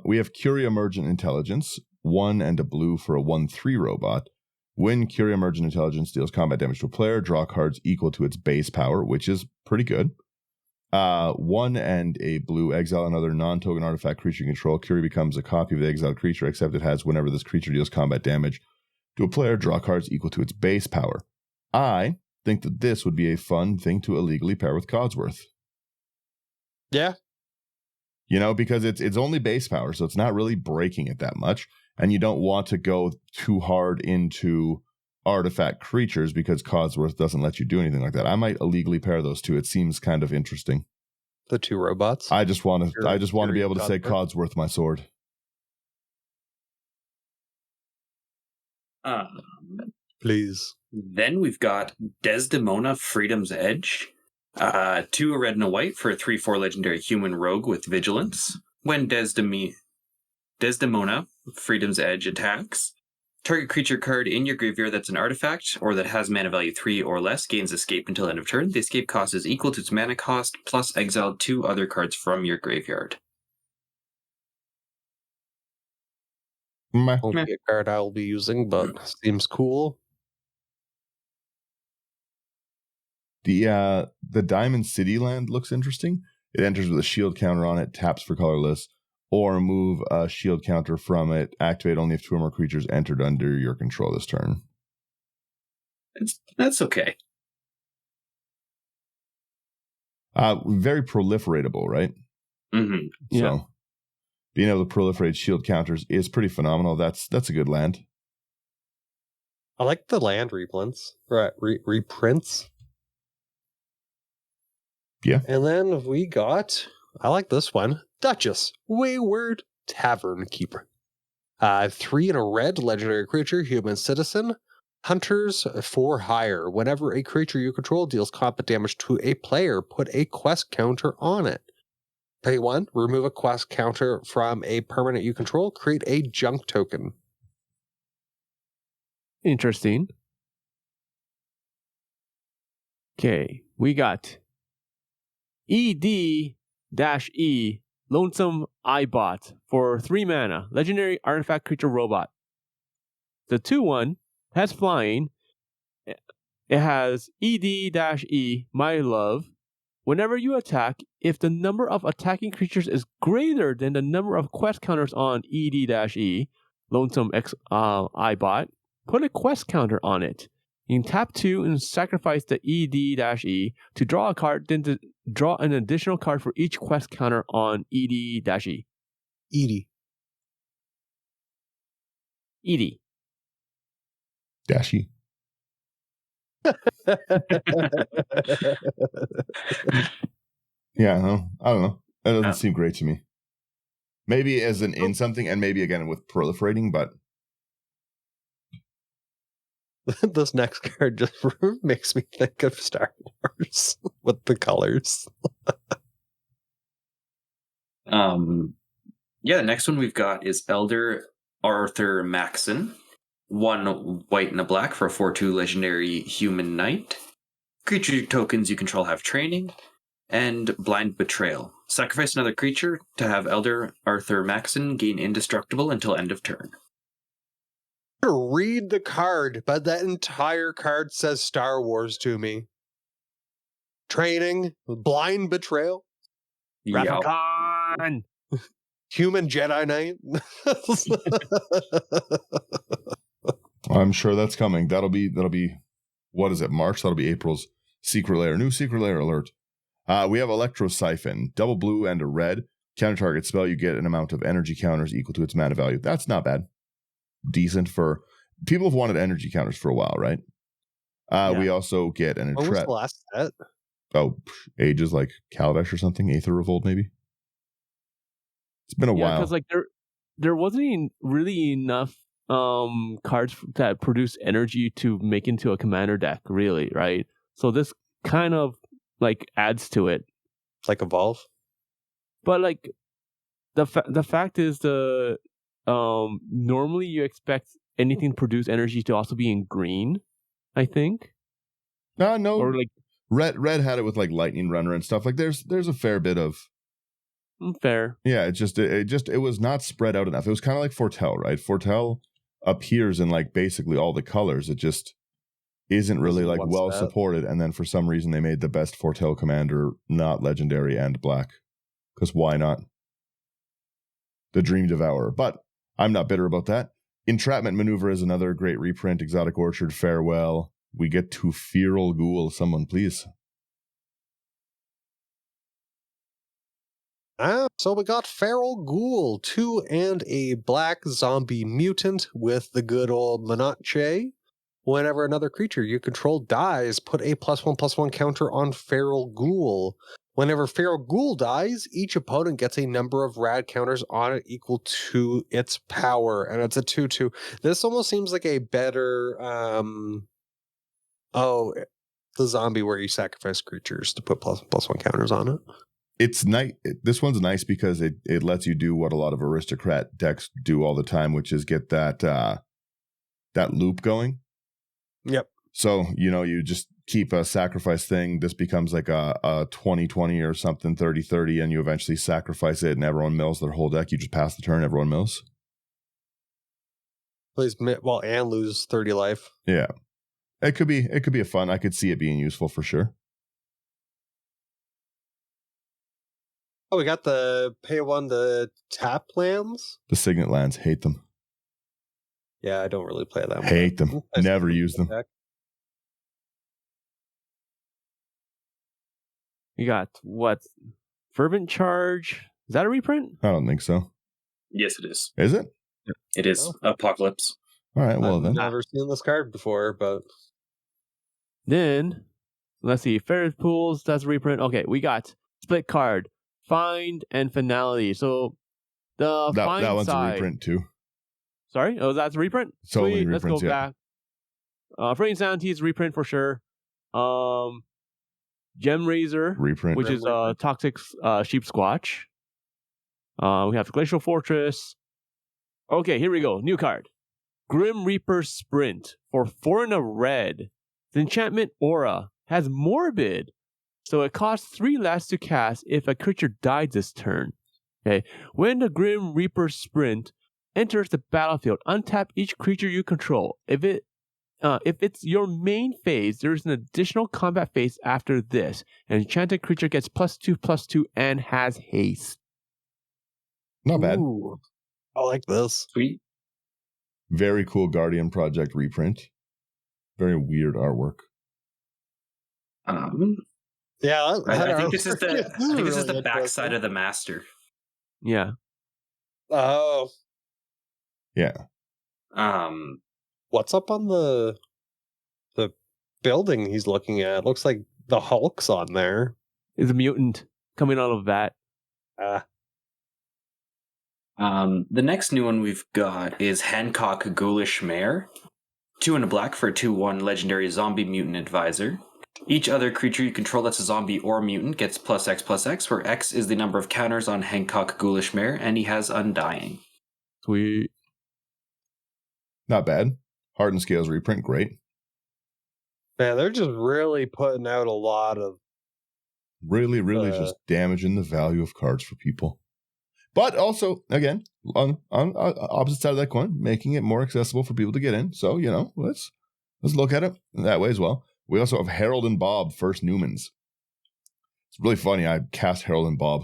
We have Curia Emergent Intelligence, 1 and a blue for a 1/3 robot. When Curia Emergent Intelligence deals combat damage to a player, draw cards equal to its base power, which is pretty good. 1 and a blue, exile another non-token artifact creature you control. Curia becomes a copy of the exiled creature, except it has whenever this creature deals combat damage to a player, draw cards equal to its base power. I think that this would be a fun thing to illegally pair with Codsworth. Yeah. You know, because it's only base power, so it's not really breaking it that much. And you don't want to go too hard into artifact creatures because Codsworth doesn't let you do anything like that. I might illegally pair those two. It seems kind of interesting. The two robots. I just want to be able to say Codsworth my sword. Please. Then we've got Desdemona Freedom's Edge. 2 a red and a white for a 3/4 legendary human rogue with vigilance. When Desdemona Freedom's Edge attacks, target creature card in your graveyard that's an artifact or that has mana value 3 or less gains escape until end of turn. The escape cost is equal to its mana cost plus exile 2 other cards from your graveyard. Won't be a card I'll be using, but seems cool. The Diamond City land looks interesting. It enters with a shield counter on it, taps for colorless, or remove a shield counter from it. Activate only if 2 or more creatures entered under your control this turn. That's okay. Very proliferatable, right? Mm-hmm. Yeah. So being able to proliferate shield counters is pretty phenomenal. That's a good land. I like the land reprints. Right, reprints. Yeah. And then we got, I like this one, Duchess, Wayward Tavern Keeper. 3 and a red, legendary creature, human citizen. Hunters for hire. Whenever a creature you control deals combat damage to a player, put a quest counter on it. Pay 1, remove a quest counter from a permanent you control, create a junk token. Interesting. Okay, we got ED-E, Lonesome Eyebot for 3 mana, legendary artifact creature robot. The 2/1 has flying. It has ED-E, My Love. Whenever you attack, if the number of attacking creatures is greater than the number of quest counters on ED-E, Lonesome Eyebot, put a quest counter on it. You can tap 2 and sacrifice the ED-E to draw a card, then to draw an additional card for each quest counter on ED-E. Edie. Edie. Dashy. Yeah, no, I don't know. That doesn't seem great to me. Maybe as an in something, and maybe again with proliferating, but this next card just makes me think of Star Wars with the colors. The next one we've got is Elder Arthur Maxon. 1 white and a black for a 4/2 legendary human knight. Creature tokens you control have training. And Blind Betrayal. Sacrifice another creature to have Elder Arthur Maxon gain indestructible until end of turn. Read the card, but that entire card says Star Wars to me. Training, Blind Betrayal, Rathacon! Human Jedi Knight. I'm sure that's coming. That'll be what is it, March? That'll be April's Secret Lair. New Secret Lair alert. We have Electro Siphon, double blue and a red. Counter target spell, you get an amount of energy counters equal to its mana value. That's not bad. Decent for people have wanted energy counters for a while, right? We also get an When was the last set? Oh, ages, like Kaladesh or something, Aether Revolt maybe. It's been a while. Because like there wasn't really enough cards that produce energy to make into a commander deck, really, right? So this kind of like adds to it. It's like Evolve. But like the fact is normally you expect anything to produce energy to also be in green, I think. No. Or like Red had it with like Lightning Runner and stuff. Like there's a fair bit of fair. Yeah, it was not spread out enough. It was kind of like Foretell, right? Foretell appears in like basically all the colors. It just isn't really like well supported. And then for some reason they made the best Foretell commander not legendary and black. Because why not? The Dream Devourer. But I'm not bitter about that. Entrapment Maneuver is another great reprint. Exotic Orchard, Farewell. We get to Feral Ghoul. Someone, please. So we got Feral Ghoul, 2 and a black zombie mutant with the good old Menacche. Whenever another creature you control dies, put a +1/+1 counter on Feral Ghoul. Whenever Feral Ghoul dies, each opponent gets a number of rad counters on it equal to its power, and it's a 2/2. This almost seems like a better the zombie where you sacrifice creatures to put +1/+1 counters on it. It's nice. This one's nice because it lets you do what a lot of aristocrat decks do all the time, which is get that loop going. Yep. So, you just keep a sacrifice thing. This becomes like a 20-20 or something, 30-30, and you eventually sacrifice it and everyone mills their whole deck. You just pass the turn, everyone mills. Please, and lose 30 life. Yeah. It could be a fun. I could see it being useful for sure. Oh, we got the pay one, the tap lands. The Signet lands, hate them. Yeah, I don't really play them. Hate them. Never use them. You got what? Fervent Charge. Is that a reprint? I don't think so. Yes, it is. Is it? It is. Apocalypse. All right, well then. I've never seen this card before, but then let's see. Ferret Pools, that's a reprint. Okay, we got split card, Find and Finality. So the Find that one's side, a reprint too. Sorry? Oh, that's a reprint? Totally Sweet, let's go back. Fraying Sanity is reprint for sure. Gem Razor reprint, which is Toxic Sheep Squatch. We have Glacial Fortress. Okay, here we go. New card. Grim Reaper Sprint for 4 and a red. The enchantment aura has Morbid, so it costs 3 less to cast if a creature dies this turn. Okay, when the Grim Reaper Sprint enters the battlefield, untap each creature you control. If it's your main phase, there is an additional combat phase after this. An enchanted creature gets +2/+2 and has haste. Not bad. Ooh, I like this. Sweet. Very cool Guardian Project reprint. Very weird artwork. Yeah, I think this is the backside of the master. Yeah. Oh. Yeah. What's up on the building he's looking at? Looks like the Hulk's on there. It's a mutant coming out of that. The next new one we've got is Hancock Ghoulish Mare. 2 and a black for 2/1 legendary zombie mutant advisor. Each other creature you control that's a zombie or mutant gets +X/+X, where X is the number of counters on Hancock Ghoulish Mare, and he has Undying. Sweet. Not bad. Hardened Scales reprint, great. Man, they're just really putting out a lot of really just damaging the value of cards for people. But also, again, on opposite side of that coin, making it more accessible for people to get in. So, let's look at it that way as well. We also have Harold and Bob, First Newmans. It's really funny. I cast Harold and Bob.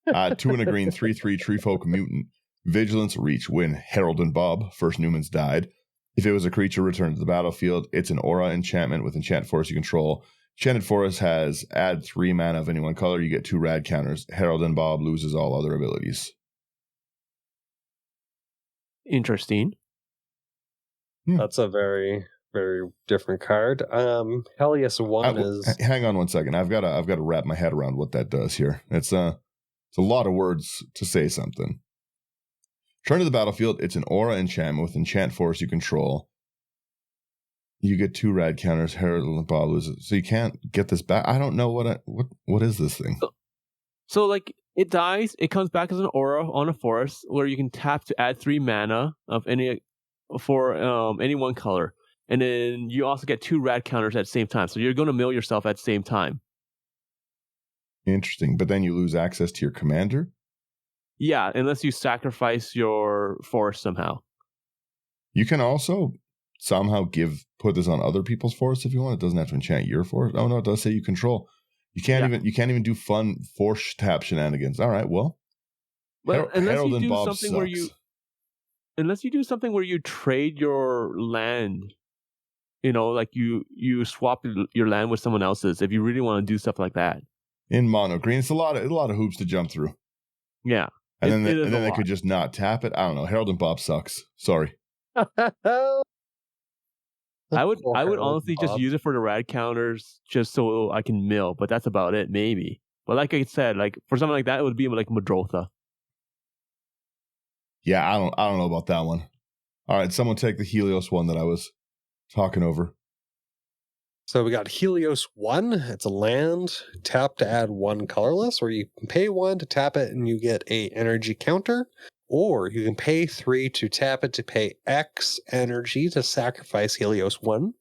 2 and a green, 3/3 Treefolk Mutant. Vigilance Reach. When Harold and Bob, First Newmans, died. If it was a creature returned to the battlefield, it's an aura enchantment with enchant force you control. Enchanted Forest has add 3 mana of any one color. You get 2 rad counters. Herald and Bob loses all other abilities. Interesting. That's a very, very different card. Helios 1 is... Hang on one second. I've got to wrap my head around what that does here. It's a lot of words to say something. Turn to the battlefield. It's an aura enchantment with enchant force you control. You get 2 rad counters. Herald and Bob loses. So you can't get this back. I don't know what is this thing. So like it dies. It comes back as an aura on a forest where you can tap to add 3 mana of any one color, and then you also get 2 rad counters at the same time. So you're going to mill yourself at the same time. Interesting, but then you lose access to your commander. Yeah, unless you sacrifice your forest somehow. You can also somehow put this on other people's forests if you want. It doesn't have to enchant your forest. Oh no, it does say you control. You can't even do fun force tap shenanigans. All right, well, but Herald and Bob sucks. Unless you do something where you trade your land, like you swap your land with someone else's. If you really want to do stuff like that in mono green, it's a lot of hoops to jump through. Yeah, and then they could just not tap it. I don't know. Herald and Bob sucks. Sorry. I would honestly just use it for the rad counters, just so I can mill. But that's about it, maybe. But like I said, like for something like that, it would be like Madrotha. Yeah, I don't know about that one. All right, someone take the Helios one that I was talking over. So we got Helios 1. It's a land. Tap to add 1 colorless, or you can pay 1 to tap it and you get a energy counter. Or you can pay 3 to tap it to pay X energy to sacrifice Helios 1.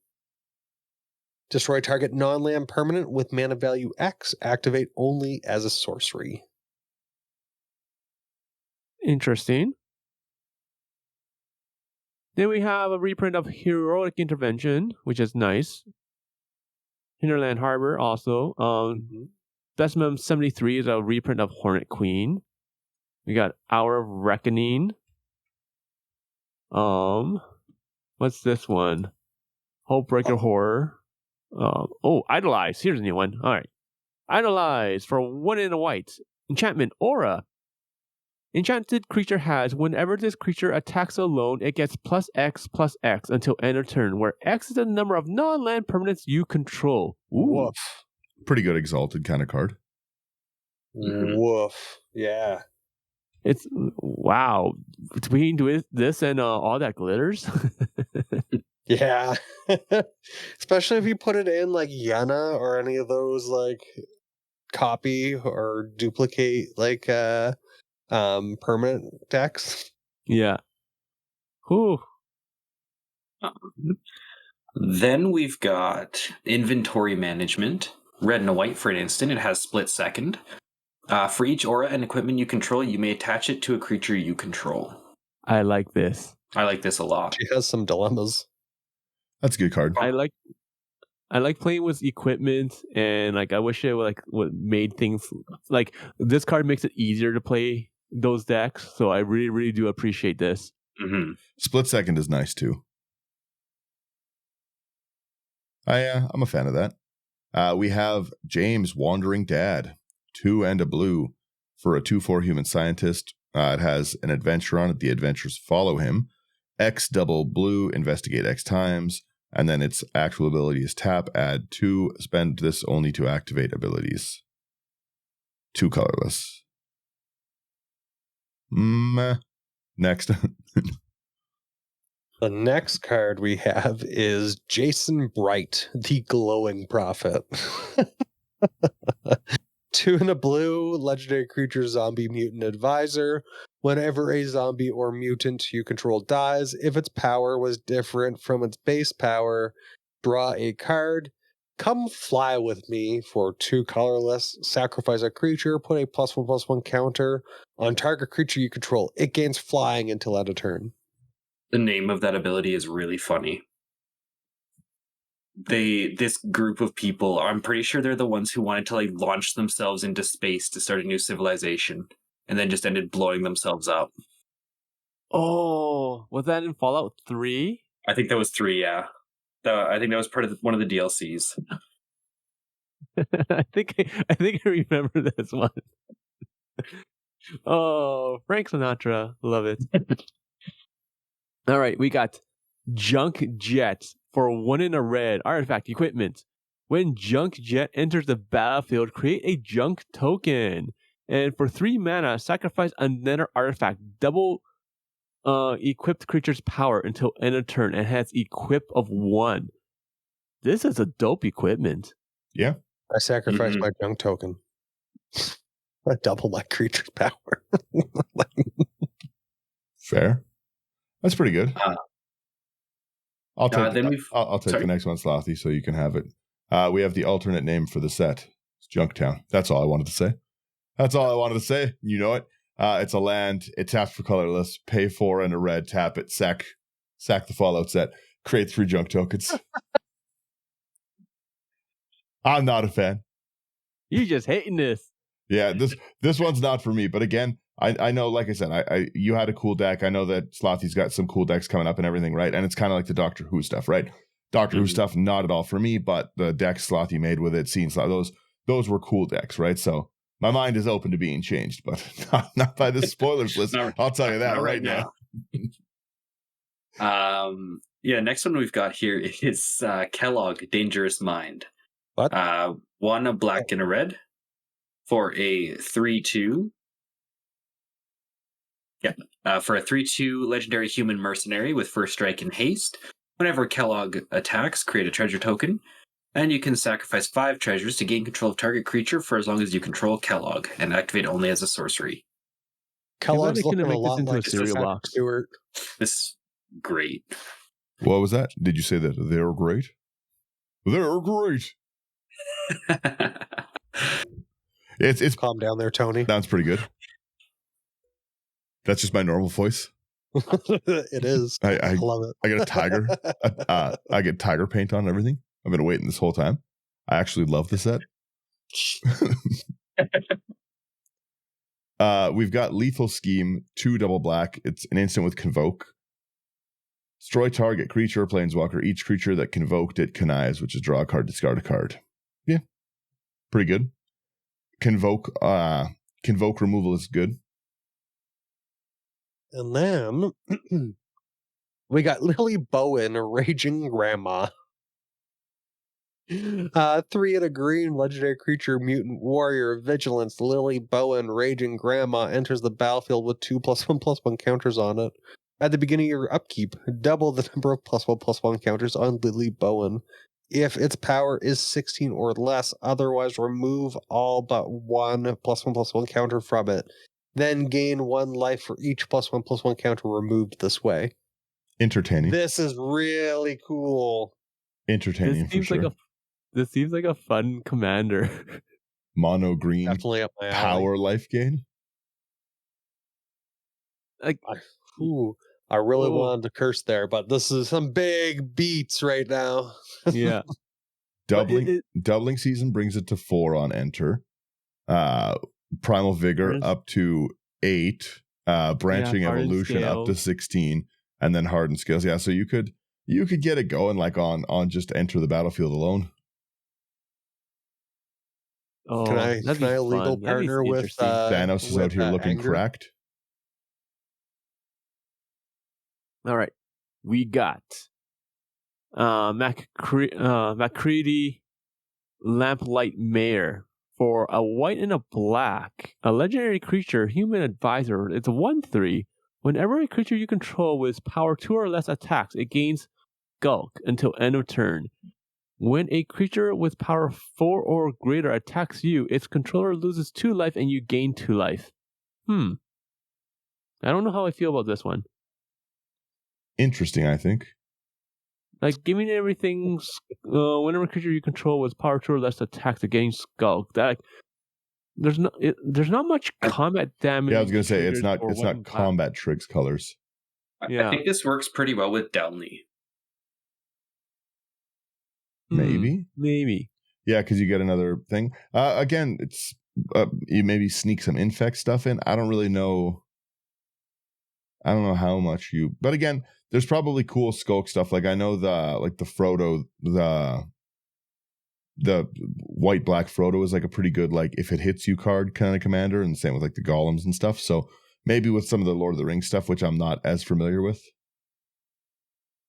Destroy target non-land permanent with mana value X. Activate only as a sorcery. Interesting. Then we have a reprint of Heroic Intervention, which is nice. Hinterland Harbor also. Specimen 73 is a reprint of Hornet Queen. We got Hour of Reckoning. What's this one? Hopebreaker Horror. Idolize. Here's a new one. All right. Idolize for 1 and a white. Enchantment Aura. Enchanted creature has, whenever this creature attacks alone, it gets +X until end of turn, where X is the number of non-land permanents you control. Woof. Pretty good exalted kind of card. Woof. Yeah. It's wow. Between this and all that glitters. Yeah. Especially if you put it in like Yana or any of those like copy or duplicate like permanent decks. Yeah. Whew. Then we've got Inventory Management. Red and a white for an instant. It has split second. For each aura and equipment you control, you may attach it to a creature you control. I like this. I like this a lot. She has some dilemmas. That's a good card. I like playing with equipment, and like I wish it would made things like this card makes it easier to play those decks. So I really, really do appreciate this. Mm-hmm. Split second is nice too. I'm a fan of that. We have James Wandering Dad, 2 and a blue for a 2/4 human scientist. It has an adventure on it. The adventures follow him. X double blue, investigate X times, and then its actual ability is tap, add 2, spend this only to activate abilities. 2 colorless. Next. The next card we have is Jason Bright, the Glowing Prophet. 2 and a blue, legendary creature, zombie mutant advisor. Whenever a zombie or mutant you control dies, if its power was different from its base power, draw a card. Come fly with me for 2 colorless. Sacrifice a creature, put a +1/+1 counter on target creature you control. It gains flying until end of turn. The name of that ability is really funny. This group of people, I'm pretty sure they're the ones who wanted to like launch themselves into space to start a new civilization, and then just ended blowing themselves up. Oh, was that in Fallout 3? I think that was 3, yeah. I think that was part of one of the DLCs. I think I remember this one. Oh, Frank Sinatra, love it. All right, we got Junk Jet for 1 in a red artifact equipment. When Junk Jet enters the battlefield, create a junk token. And for 3 mana, sacrifice another artifact. Double equipped creature's power until end of turn and has equip of 1. This is a dope equipment. Yeah. I sacrificed my junk token. I double my creature's power. Fair. That's pretty good. I'll take the next one, Slothy, so you can have it. We have the alternate name for the set. It's Junktown. That's all I wanted to say. You know it. It's a land. It taps for colorless. Pay 4 and a red. Tap it. Sack the Fallout set. Create 3 junk tokens. I'm not a fan. You just hating this. Yeah, this one's not for me. But again, I know, like I said, you had a cool deck. I know that Slothy's got some cool decks coming up and everything, right? And it's kind of like the Doctor Who stuff, right? Doctor Who stuff, not at all for me, but the decks Slothy made with it, those were cool decks, right? So my mind is open to being changed, but not by this spoilers list. I'll tell you that right now. Next one we've got here is Kellogg, Dangerous Mind. What? 1 a black and a red for a 3/2. For a 3/2 legendary human mercenary with first strike and haste. Whenever Kellogg attacks, create a treasure token. And you can sacrifice 5 treasures to gain control of target creature for as long as you control Kellogg, and activate only as a sorcery. Kellogg's looking a lot like a cereal box. Stewart. This is great. What was that? Did you say that they're great? They're great. It's calm down there, Tony. Sounds pretty good. That's just my normal voice. It is. I love it. I get a tiger. I get tiger paint on everything. I've been waiting this whole time. I actually love the set. We've got Lethal Scheme, 2 double black. It's an instant with Convoke. Destroy target creature or planeswalker. Each creature that convoked it connives, which is draw a card, discard a card. Yeah. Pretty good. Convoke removal is good. And then we got Lily Bowen, Raging Grandma. 3 and a green, legendary creature, mutant warrior, vigilance. Lily Bowen, Raging Grandma enters the battlefield with 2+1/+1 counters on it. At the beginning of your upkeep, double the number of +1/+1 counters on Lily Bowen. If its power is 16 or less, otherwise remove all but 1 +1/+1 counter from it. Then gain 1 life for each +1/+1 counter removed this way. Entertaining. This is really cool. Entertaining for sure. This seems like a fun commander. Mono green. Definitely up my alley. Power life gain. Like, I really wanted to curse there, but this is some big beats right now. Yeah. Doubling season brings it to 4 on enter. Primal Vigor up to 8. Branching Evolution up to 16, and then Hardened Scales. Yeah, so you could get it going like on just enter the battlefield alone. Oh, can I legal partner with Thanos is out here looking anger? cracked. All right, we got McCready Lamplight Mayor for a white and a black, a legendary creature, human advisor. It's a 1/3. Whenever a creature you control with power 2 or less attacks, it gains Skulk until end of turn. When a creature with power 4 or greater attacks you, its controller loses 2 life and you gain 2 life. I don't know how I feel about this one. Interesting, I think. Like, giving everything, whenever a creature you control with power 2 or less attacks, it gains Skulk. That, there's not much combat damage. Yeah, I was gonna say it's not combat tricks colors. Yeah. I think this works pretty well with Downley. Maybe. Yeah, because you get another thing. Again, it's you maybe sneak some infect stuff in. I don't really know. I don't know how much but again, there's probably cool Skulk stuff. Like I know the Frodo, the the white black Frodo is like a pretty good like if it hits you card kind of commander, and same with like the golems and stuff. So maybe with some of the Lord of the Rings stuff, which I'm not as familiar with.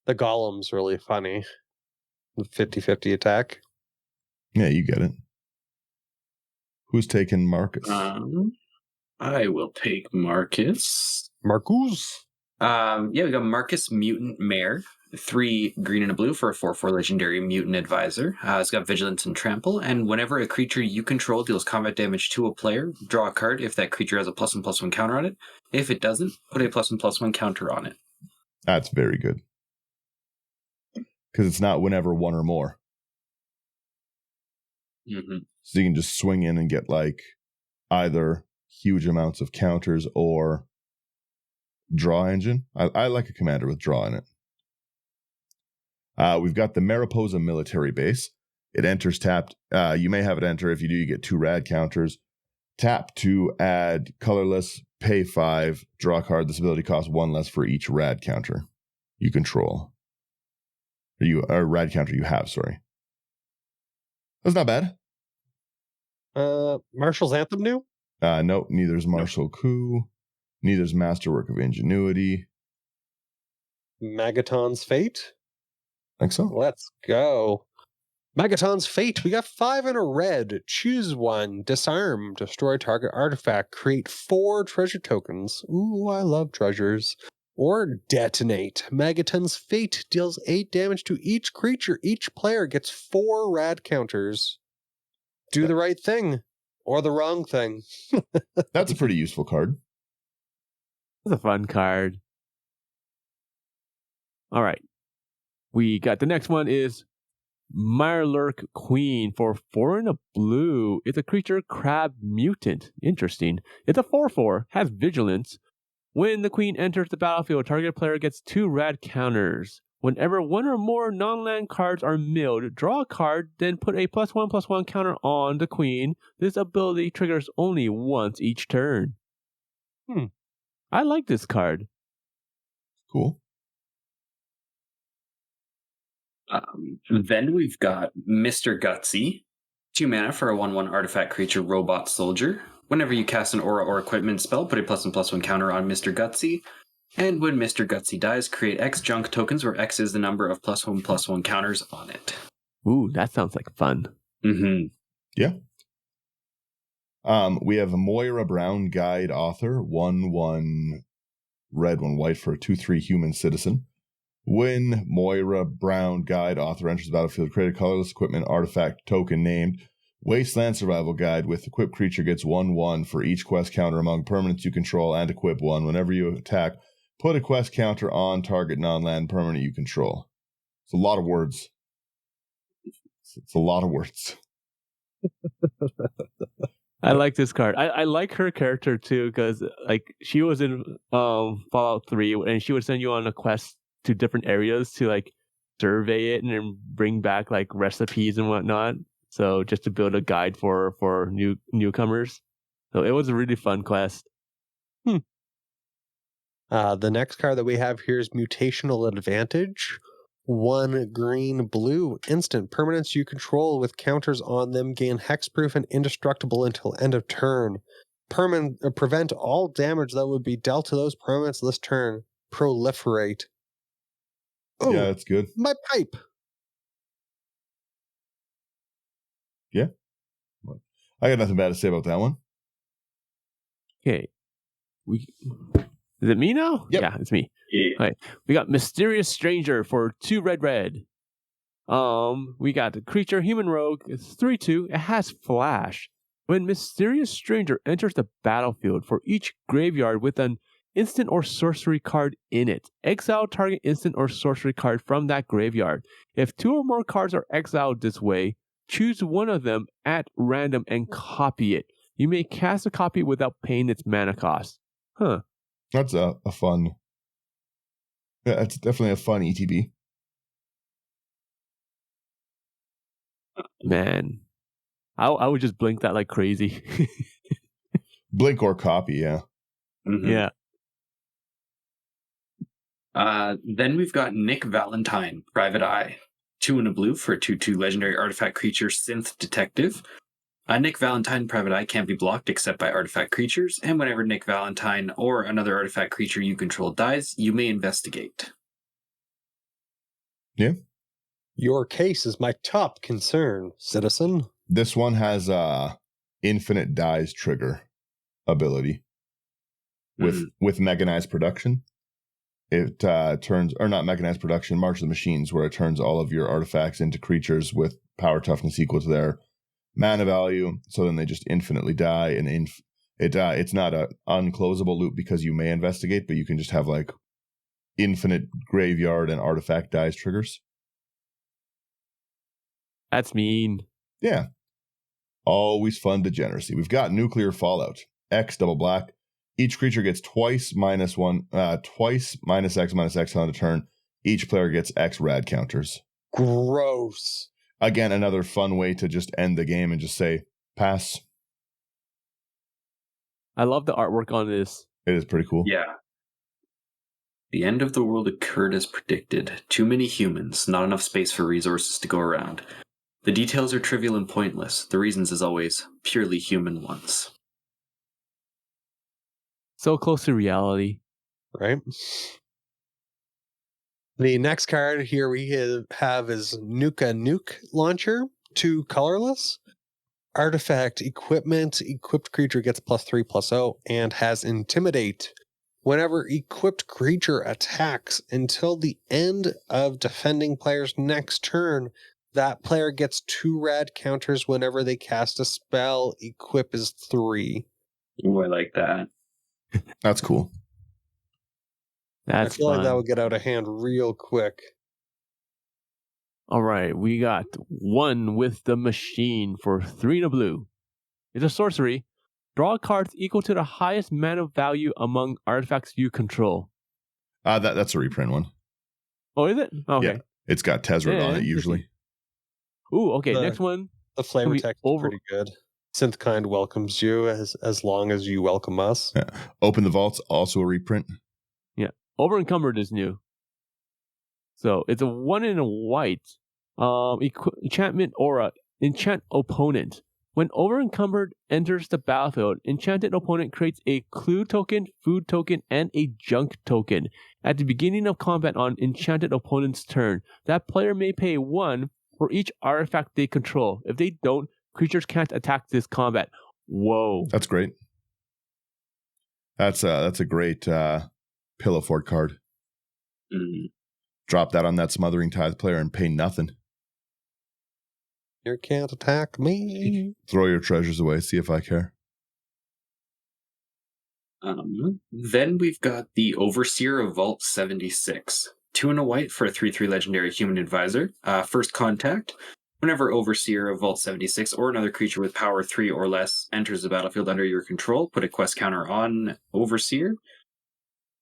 The golem's really funny. The 50-50 attack. Yeah, you get it. Who's taking Marcus? I will take Marcus. Marcus. Yeah, we got Marcus Mutant Mare. 3 green and a blue for a 4/4 legendary mutant advisor. It's got vigilance and trample, and whenever a creature you control deals combat damage to a player, draw a card if that creature has a +1/+1 counter on it. If it doesn't, put a +1/+1 counter on it. That's very good. Because it's not whenever one or more. Mm-hmm. So you can just swing in and get like either huge amounts of counters or draw engine. I like a commander with draw in it. We've got the Mariposa military base. It enters tapped. You may have it enter. If you do, you get 2 rad counters. Tap to add colorless, pay 5, draw a card. This ability costs 1 less for each rad counter you control. Or rad counter you have, sorry. That's not bad. Marshall's Anthem new? Nope, neither's Martial Coup. Neither's Masterwork of Ingenuity. Magaton's Fate? Think so. Let's go. Magaton's Fate. We got 5 in a red. Choose 1. Disarm. Destroy target artifact. Create 4 treasure tokens. Ooh, I love treasures. Or detonate. Magaton's Fate deals 8 damage to each creature. Each player gets 4 rad counters. Do the right thing. Or the wrong thing. That's a pretty useful card. That's a fun card. All right. We got the next one is Mirelurk Queen for 4 and a blue. It's a creature crab mutant. Interesting. It's a 4/4, has vigilance. When the queen enters the battlefield, target player gets 2 rad counters. Whenever 1 or more non-land cards are milled, draw a card, then put a +1/+1 counter on the queen. This ability triggers only once each turn. I like this card. Cool. Then we've got Mr. Gutsy. 2 mana for a 1/1 artifact creature robot soldier. Whenever you cast an aura or equipment spell, put a +1/+1 counter on Mr. Gutsy. And when Mr. Gutsy dies, create X junk tokens where X is the number of +1/+1 counters on it. Ooh, that sounds like fun. Mm-hmm. Yeah. We have a Moira Brown Guide author, 1/1 red, 1 white for a 2/3 human citizen. When Moira Brown Guide author enters the battlefield, create a colorless equipment artifact token named Wasteland Survival Guide with equipped creature gets 1/1 for each quest counter among permanents you control and equip 1. Whenever you attack, put a quest counter on target non-land permanent you control. It's a lot of words. It's a lot of words. I like this card. I like her character too because like she was in Fallout 3 and she would send you on a quest to different areas to like survey it and then bring back like recipes and whatnot. So just to build a guide for newcomers. So it was a really fun quest. The next card that we have here is Mutational Advantage. 1 green blue instant permanents you control with counters on them gain hexproof and indestructible until end of turn. Prevent all damage that would be dealt to those permanents this turn. Proliferate. Oh, yeah, that's good. My pipe. Yeah. I got nothing bad to say about that one. Okay. Is it me now? Yep. Yeah, it's me. Yeah. All right. We got Mysterious Stranger for 2 red. We got the creature Human Rogue. It's 3/2. It has flash. When Mysterious Stranger enters the battlefield, for each graveyard with an instant or sorcery card in it, exile target instant or sorcery card from that graveyard. If 2 or more cards are exiled this way, choose one of them at random and copy it. You may cast a copy without paying its mana cost. Huh. That's a fun. Yeah, that's definitely a fun ETB. Man, I would just blink that like crazy. Blink or copy, yeah. Mm-hmm. Yeah. Then we've got Nick Valentine, Private Eye. 2 and a blue for a 2/2 legendary artifact creature Synth Detective. Nick Valentine Private Eye can't be blocked except by artifact creatures, and whenever Nick Valentine or another artifact creature you control dies, you may investigate. Yeah. Your case is my top concern, citizen. This one has infinite dies trigger ability with mechanized production. It turns, or not mechanized production, March of the Machines, where it turns all of your artifacts into creatures with power toughness equal to their mana value. So then they just infinitely die, and it's not a unclosable loop because you may investigate, but you can just have like infinite graveyard and artifact dies triggers. That's mean. Yeah. Always fun degeneracy. We've got Nuclear Fallout. X double black. Each creature gets twice minus X on a turn. Each player gets X rad counters. Gross. Again, another fun way to just end the game and just say, pass. I love the artwork on this. It is pretty cool. Yeah. The end of the world occurred as predicted. Too many humans, not enough space for resources to go around. The details are trivial and pointless. The reasons, as always, purely human ones. So close to reality. Right? The next card here we have is Nuka Nuke Launcher, 2 colorless. Artifact equipment. Equipped creature gets +3/+0 and has Intimidate. Whenever equipped creature attacks until the end of defending player's next turn, that player gets 2 rad counters whenever they cast a spell. Equip is 3. Ooh, I like that. That's cool. That's I feel fun. like that would get out of hand real quick. All right, we got One with the Machine for 3 and a blue. It's a sorcery. Draw cards equal to the highest mana value among artifacts you control. That's a reprint one. Oh, is it? Okay. Yeah. It's got Tezzeret on it usually. Ooh, okay. Next one. The flavor be text is pretty good. Synthkind welcomes you as long as you welcome us. Yeah. Open the Vaults, also a reprint. Yeah. Overencumbered is new. So it's a 1 and a white. Enchantment Aura. Enchant Opponent. When Overencumbered enters the battlefield, enchanted opponent creates a clue token, food token, and a junk token. At the beginning of combat on enchanted opponent's turn, that player may pay 1 for each artifact they control. If they don't, creatures can't attack this combat. Whoa. That's great. That's a great pillow fort card. Drop that on that Smothering Tithe player and pay nothing. You can't attack me. Throw your treasures away. See if I care. Then we've got the Overseer of Vault 76. 2 and a white for a 3/3 legendary human advisor. First contact. Whenever Overseer of Vault 76 or another creature with power 3 or less enters the battlefield under your control, put a quest counter on Overseer.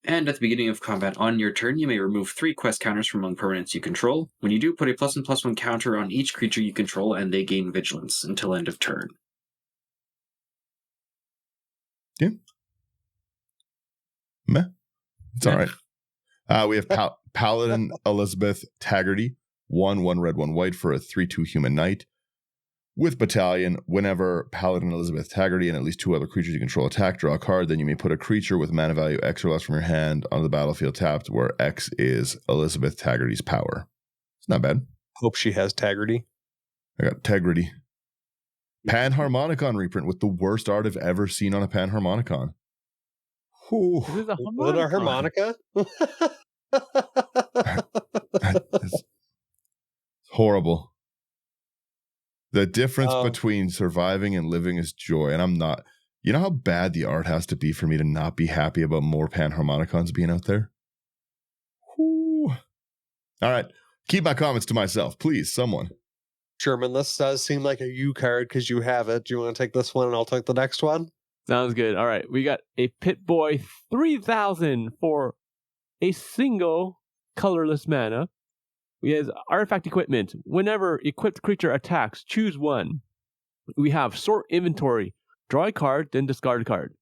And at the beginning of combat on your turn, you may remove 3 quest counters from among permanents you control. When you do, put a +1/+1 counter on each creature you control, and they gain vigilance until end of turn. Yeah. Meh. It's all right. We have Paladin Elizabeth Taggarty. 1 red, 1 white for a 3/2 human knight. With Battalion, whenever Paladin Elizabeth Taggarty and at least 2 other creatures you control attack, draw a card, then you may put a creature with mana value X or less from your hand onto the battlefield tapped, where X is Elizabeth Taggarty's power. It's not bad. Hope she has Taggarty. I got Taggarty. Panharmonicon reprint with the worst art I've ever seen on a Panharmonicon. This is a harmonica. Was it a harmonica? It's horrible. The difference between surviving and living is joy. And I'm not, you know how bad the art has to be for me to not be happy about more Panharmonicons being out there? Whew. All right. Keep my comments to myself, please, someone. Sherman, this does seem like a U card because you have it. Do you want to take this one and I'll take the next one? Sounds good. All right. We got a Pit Boy 3000 for a single colorless mana. We have artifact equipment. Whenever equipped creature attacks, choose 1. We have sort inventory. Draw a card, then discard a card.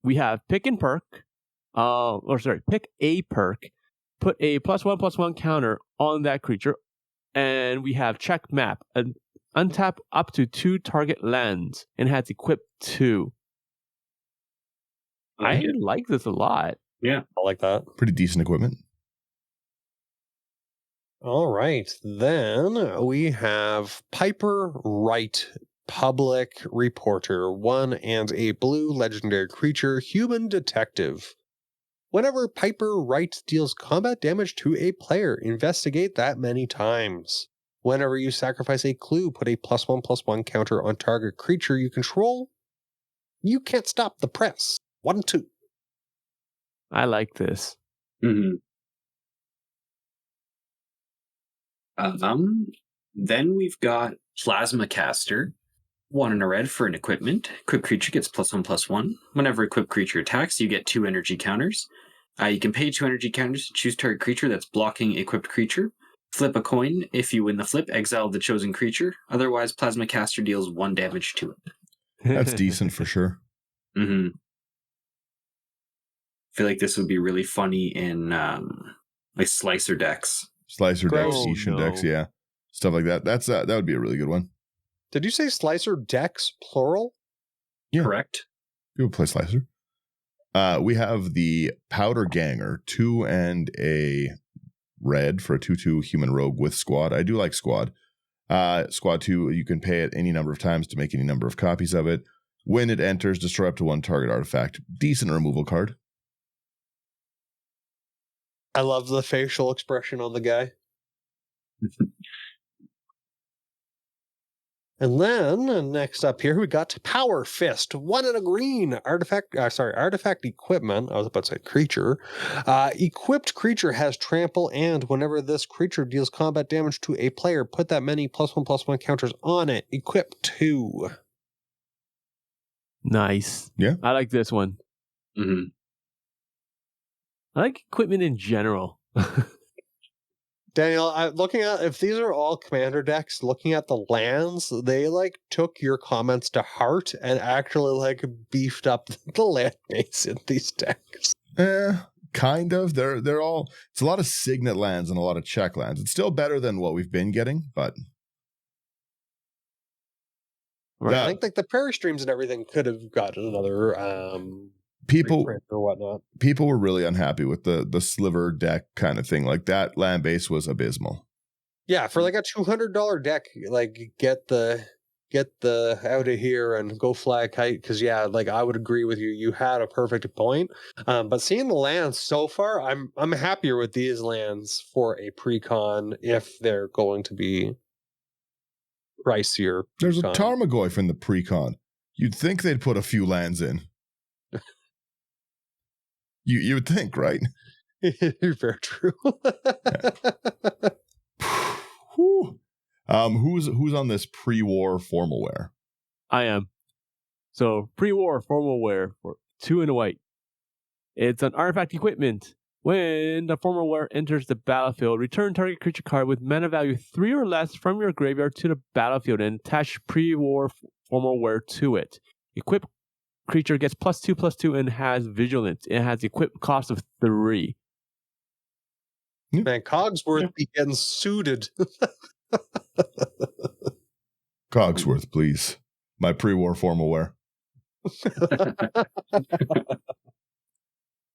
We have pick and perk. Pick a perk. Put a +1/+1 counter on that creature. And we have check map. Untap up to 2 target lands and has equipped 2. I like this a lot. Yeah, I like that. Pretty decent equipment. All right. Then we have Piper Wright, Public Reporter, 1 and a blue legendary creature, human detective. Whenever Piper Wright deals combat damage to a player, investigate that many times. Whenever you sacrifice a clue, put a +1/+1 counter on target creature you control. You can't stop the press. 1/2. I like this. Mm-hmm. Then we've got Plasma Caster. 1 and a red for an equipment. Equipped creature gets +1/+1. Whenever equipped creature attacks, you get 2 energy counters. You can pay 2 energy counters to choose target creature that's blocking equipped creature. Flip a coin. If you win the flip, exile the chosen creature. Otherwise, Plasma Caster deals 1 damage to it. That's decent for sure. Mm-hmm. I feel like this would be really funny in like slicer decks. Slicer decks, Oh, Seishin no. decks, yeah. Stuff like that. That's that would be a really good one. Did you say slicer decks, plural? Yeah. Correct. People play Slicer. We have the Powder Ganger, 2 and a red for a 2/2 human rogue with squad. I do like squad. Squad 2, you can pay it any number of times to make any number of copies of it. When it enters, destroy up to 1 target artifact. Decent removal card. I love the facial expression on the guy. And then next up here, we got Power Fist, 1 and a green artifact equipment. I was about to say creature. Equipped creature has trample, and whenever this creature deals combat damage to a player, put that many +1/+1 counters on it. Equip 2. Nice. Yeah. I like this one. Mm-hmm. I like equipment in general. Daniel, looking at, if these are all commander decks, looking at the lands, they like took your comments to heart and actually like beefed up the land base in these decks. Kind of. They're all, it's a lot of signet lands and a lot of check lands. It's still better than what we've been getting, but Right. I think like the Prairie Streams and everything could have gotten another people reprint or whatnot. people were really unhappy with the sliver deck kind of thing. Like that land base was abysmal. Yeah, for like a $200 deck, like get the out of here and go fly a kite. Because yeah, like I would agree with you. You had a perfect point. But seeing the lands so far, I'm happier with these lands for a pre-con if they're going to be pricier. There's a pre-con. Tarmogoyf in the pre-con. You'd think they'd put a few lands in. You would think, right? Very true. Who's on this pre-war formal wear? I am. So pre-war formal wear for 2 and a white. It's an artifact equipment. When the formal wear enters the battlefield, return target creature card with mana value 3 or less from your graveyard to the battlefield and attach pre-war formal wear to it. Equip creature gets +2/+2 and has vigilance. It has equip cost of 3. Man, Cogsworth be getting suited. Cogsworth, please. My pre-war formal wear.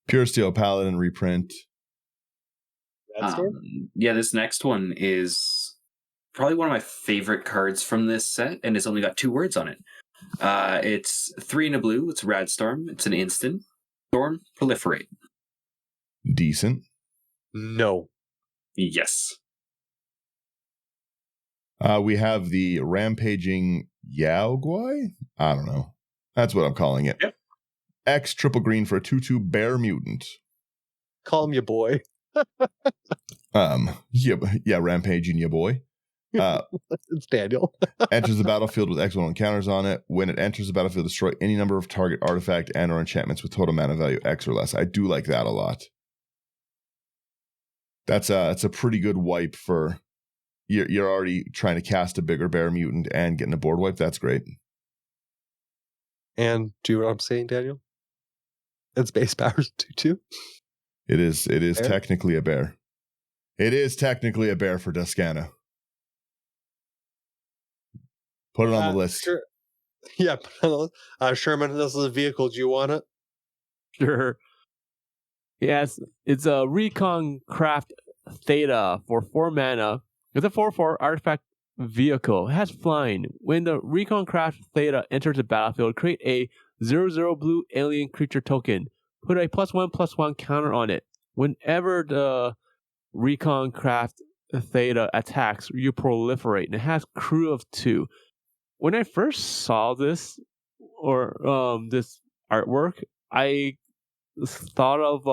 Pure Steel Paladin reprint. Yeah, this next one is probably one of my favorite cards from this set, and it's only got 2 words on it. It's 3 and a blue. It's Radstorm. It's an instant. Storm, proliferate. Decent. No. Yes. We have the Rampaging Yaoguai? I don't know. That's what I'm calling it. Yep. X triple green for a 2/2 bear mutant. Calm you, boy. Yeah, Rampaging ya boy. It's Daniel. Enters the battlefield with X1 counters on it. When it enters the battlefield, destroy any number of target artifact and or enchantments with total mana value X or less. I do like that a lot. It's a pretty good wipe for you're already trying to cast a bigger bear mutant and getting a board wipe. That's great. And do you know what I'm saying, Daniel? It's base powers 2/2. It is Bear? technically a bear. It is technically a bear for Descana. Put it on the list. Sure. Yeah, Sherman, this is a vehicle. Do you want it? Sure. Yes, it's a Recon Craft Theta for 4 mana. It's a 4/4 artifact vehicle. It has flying. When the Recon Craft Theta enters the battlefield, create a 0/0 blue alien creature token. Put a +1/+1 counter on it. Whenever the Recon Craft Theta attacks, you proliferate. And it has crew of 2. When I first saw this this artwork, I thought of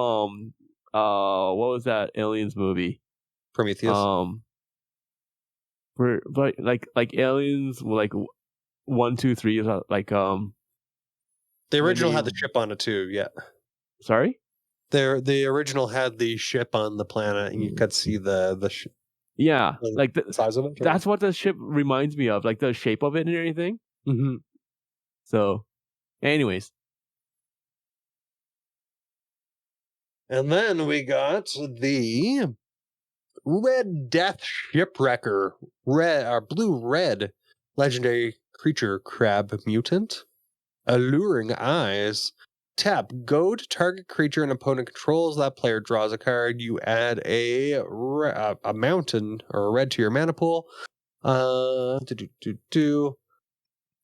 what was that Aliens movie? Prometheus. But like Aliens, like 1, 2, 3 is like the original had the ship on it too. Yeah. Sorry. The original had the ship on the planet, and you could see the yeah, like the size of it. Right? That's what the ship reminds me of, like the shape of it and everything. Mm-hmm. So, anyways. And then we got the Red Death Shipwrecker, blue-red legendary creature crab mutant. Alluring Eyes. Tap, go to target creature an opponent controls. That player draws a card. You add a mountain or a red to your mana pool. That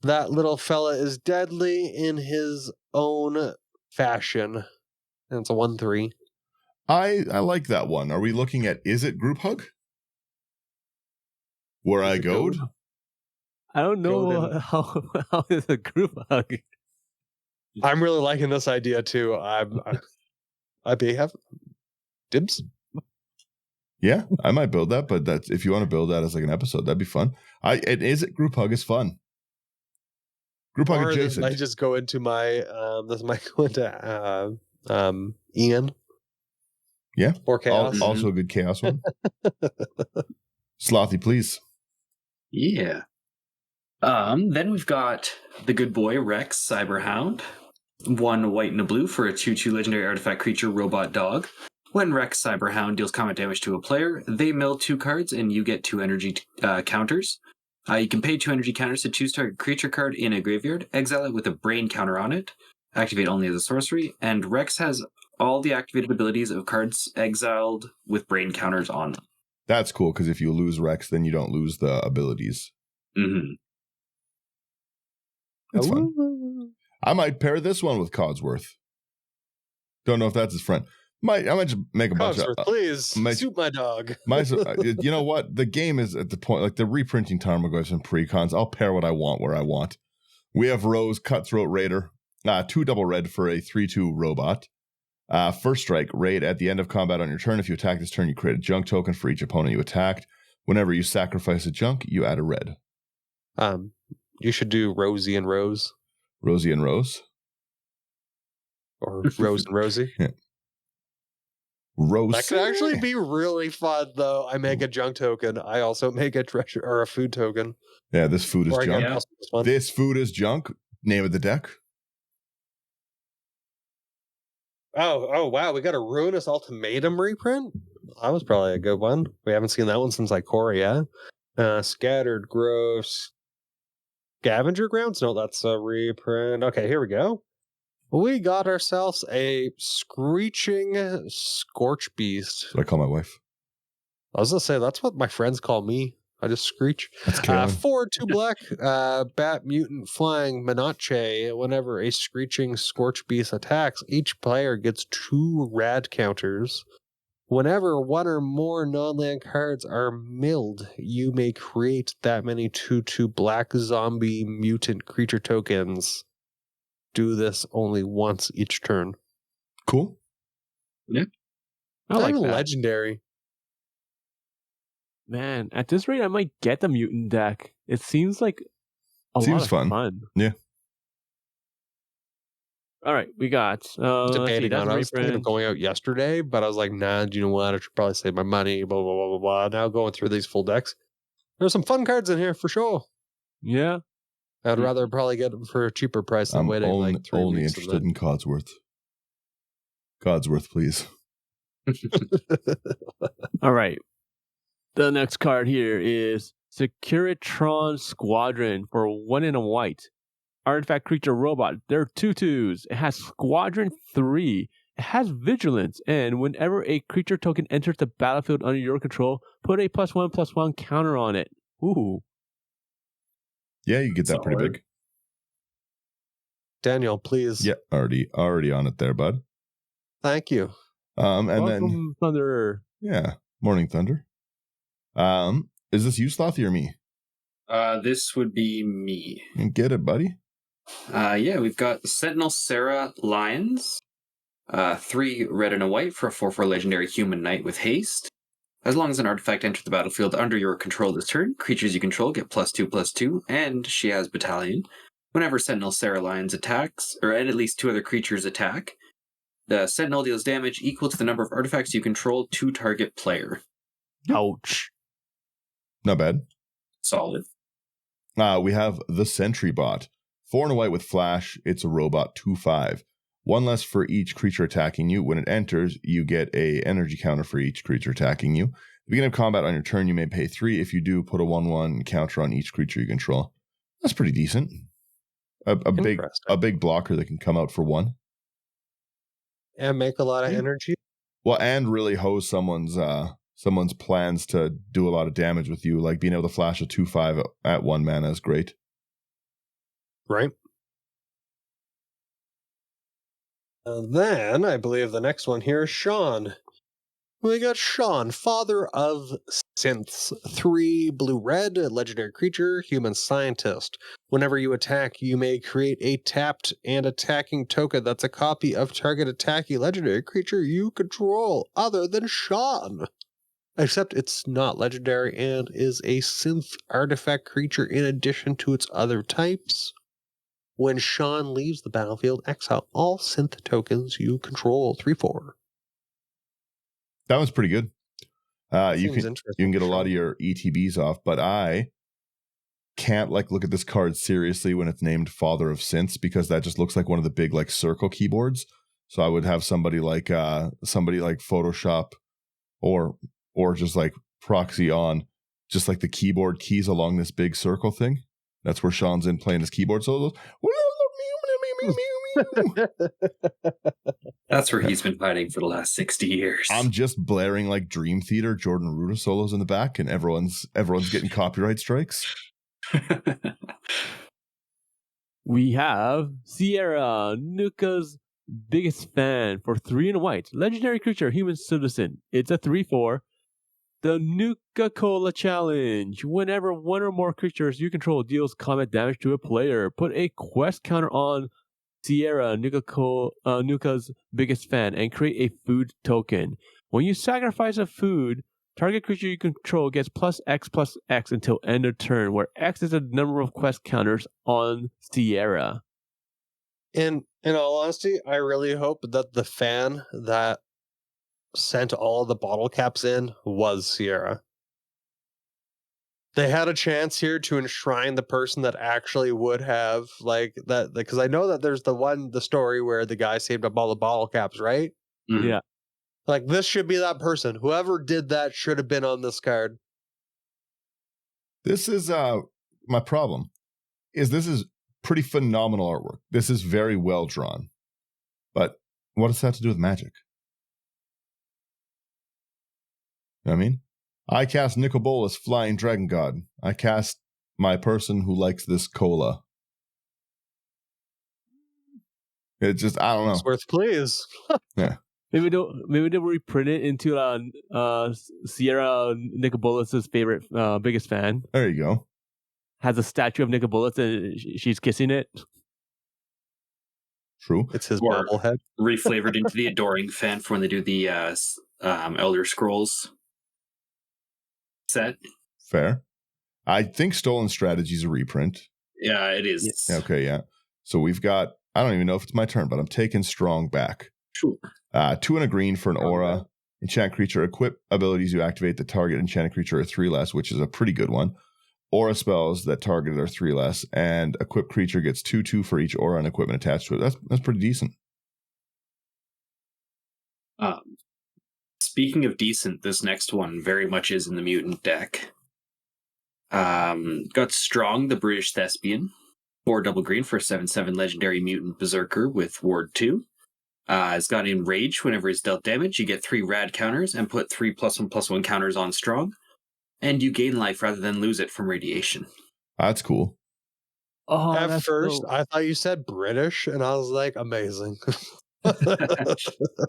little fella is deadly in his own fashion. And it's a 1/3. I like that one. Are we looking at Is It Group Hug? Where I goad? I don't know how is a group hug. I'm really liking this idea too. I may have dibs. Yeah, I might build that, but that's if you want to build that as like an episode, that'd be fun. Is It Group Hug is fun. Group Hug adjacent. I just go into my this might go into Ian. Yeah. Or Chaos. Also a good Chaos one. Slothy, please. Yeah. Then we've got the good boy Rex Cyberhound. 1 white and a blue for a 2/2 legendary artifact creature robot dog. When Rex Cyberhound deals combat damage to a player, they mill 2 cards and you get 2 energy counters. You can pay 2 energy counters to choose target creature card in a graveyard, exile it with a brain counter on it, activate only as a sorcery, and Rex has all the activated abilities of cards exiled with brain counters on them. That's cool, because if you lose Rex, then you don't lose the abilities. Mm-hmm. That's fun. I might pair this one with Codsworth. Don't know if that's his friend. I might just make a bunch of... please, suit my dog. You know what? The game is at the point, like the reprinting Tarmogoyfs and precons, I'll pair what I want where I want. We have Rose, Cutthroat Raider, 2 double red for a 3/2 robot. First strike, raid at the end of combat on your turn. If you attack this turn, you create a junk token for each opponent you attacked. Whenever you sacrifice a junk, you add a red. You should do Rosie and Rose. Rosie and Rose? Or Rose and Rosie. Yeah. Rose. That could actually be really fun, though. I make a junk token. I also make a treasure or a food token. Yeah, this food is junk. Yeah. This food is junk. Name of the deck. Oh, wow. We got a Ruinous Ultimatum reprint? That was probably a good one. We haven't seen that one since like Korea. Scattered Gross. Scavenger Grounds? No, that's a reprint. Okay, here we go. We got ourselves a Screeching Scorch Beast. What I call my wife. I was going to say, that's what my friends call me. I just screech. That's Carolyn. 4 2 black, Bat Mutant Flying Menacche. Whenever a Screeching Scorch Beast attacks, each player gets 2 rad counters. Whenever 1 or more non-land cards are milled, you may create that many 2/2 black zombie mutant creature tokens. Do this only once each turn. Cool. Yeah. I like that. Legendary. Man, at this rate, I might get the mutant deck. It seems like a lot of fun. Yeah. All right, we got. Debating on. I was thinking of going out yesterday, but I was like, nah, do you know what? I should probably save my money, blah, blah, blah, blah, blah. Now going through these full decks. There's some fun cards in here for sure. Yeah. I'd rather probably get them for a cheaper price than waiting like 3 only weeks. Interested in Codsworth. Codsworth, please. All right. The next card here is Securitron Squadron for 1 and a white. Artifact creature robot. They're 2/2s. It has Squadron 3. It has Vigilance, and whenever a creature token enters the battlefield under your control, put a +1/+1 counter on it. Ooh. Yeah, you get that pretty big. Daniel, please. Yeah, already on it there, bud. Thank you. And Welcome, then Thunderer. Yeah, Morning Thunder. Is this you, Slothy, or me? This would be me. Get it, buddy. Yeah, we've got Sentinel Sarah Lions. 3 red and a white for a 4/4 legendary human knight with haste. As long as an artifact enters the battlefield under your control this turn, creatures you control get +2/+2, and she has Battalion. Whenever Sentinel Sarah Lions attacks, or at least 2 other creatures attack, the Sentinel deals damage equal to the number of artifacts you control to target player. Ouch. Not bad. Solid. We have the Sentry Bot. 4 and a white with flash. It's a robot 2/5. 1 less for each creature attacking you. When it enters, you get a energy counter for each creature attacking you. At the beginning of combat on your turn, you may pay 3. If you do, put a 1/1 counter on each creature you control. That's pretty decent. A big blocker that can come out for 1. And make a lot of energy. Well, and really hose someone's plans to do a lot of damage with you, like being able to flash a 2/5 at 1 mana is great. Right. And then I believe the next one here is Sean. We got Sean, Father of Synths. 3 blue-red, legendary creature, human scientist. Whenever you attack, you may create a tapped and attacking token that's a copy of target attacking legendary creature you control, other than Sean. Except it's not legendary and is a synth artifact creature in addition to its other types. When Sean leaves the battlefield, exile all synth tokens you control. 3/4. That was pretty good. You Seems can get a lot of your ETBs off, but I can't look at this card seriously when it's named Father of Synths, because that just looks like one of the big circle keyboards. So I would have somebody like Photoshop or just proxy on just the keyboard keys along this big circle thing. That's where Sean's in playing his keyboard solos. That's where he's been fighting for the last 60 years. I'm just blaring Dream Theater Jordan Rudder solos in the back, and everyone's getting copyright strikes. We have Sierra, Nuka's biggest fan, for 3 and a white. Legendary creature, human citizen. It's a 3/4. The Nuka-Cola Challenge. Whenever 1 or more creatures you control deals combat damage to a player, put a quest counter on Sierra, Nuka's biggest fan, and create a food token. When you sacrifice a food, target creature you control gets +X/+X until end of turn, where X is the number of quest counters on Sierra. In all honesty, I really hope that the fan that sent all the bottle caps in was Sierra. They had a chance here to enshrine the person that actually would have that, because I know that there's the story where the guy saved up all the bottle caps, right? Mm-hmm. Yeah. This should be that person. Whoever did that should have been on this card. This is my problem. This is pretty phenomenal artwork. This is very well drawn. But what does that have to do with Magic? You know what I mean? I cast Nicobola's Flying Dragon God. I cast my person who likes this cola. It's just, I don't know. It's worth please. Yeah. Maybe they'll reprint it into Sierra Nicobolas' favorite biggest fan. There you go. Has a statue of Nicobolas and she's kissing it. True. It's his Or bobblehead. Reflavored into the Adoring fan for when they do the Elder Scrolls set. Fair. I think Stolen Strategy is a reprint. Yeah, it is. Yeah, okay, yeah. So we've got, I don't even know if it's my turn, but I'm taking Strong back. Sure. 2 and a green for an aura. Enchant creature, equip abilities you activate that target enchanted creature are 3 less, which is a pretty good one. Aura spells that targeted are 3 less, and equipped creature gets 2/2 for each aura and equipment attached to it. That's pretty decent. Speaking of decent, this next one very much is in the mutant deck. Got Strong, the British Thespian. 4 double green for 7/7 legendary mutant berserker with ward 2. It's got Enrage. Whenever it's dealt damage, you get 3 rad counters and put 3 +1/+1 counters on Strong. And you gain life rather than lose it from radiation. That's cool. Oh, At first, I thought you said British, and I was like, amazing.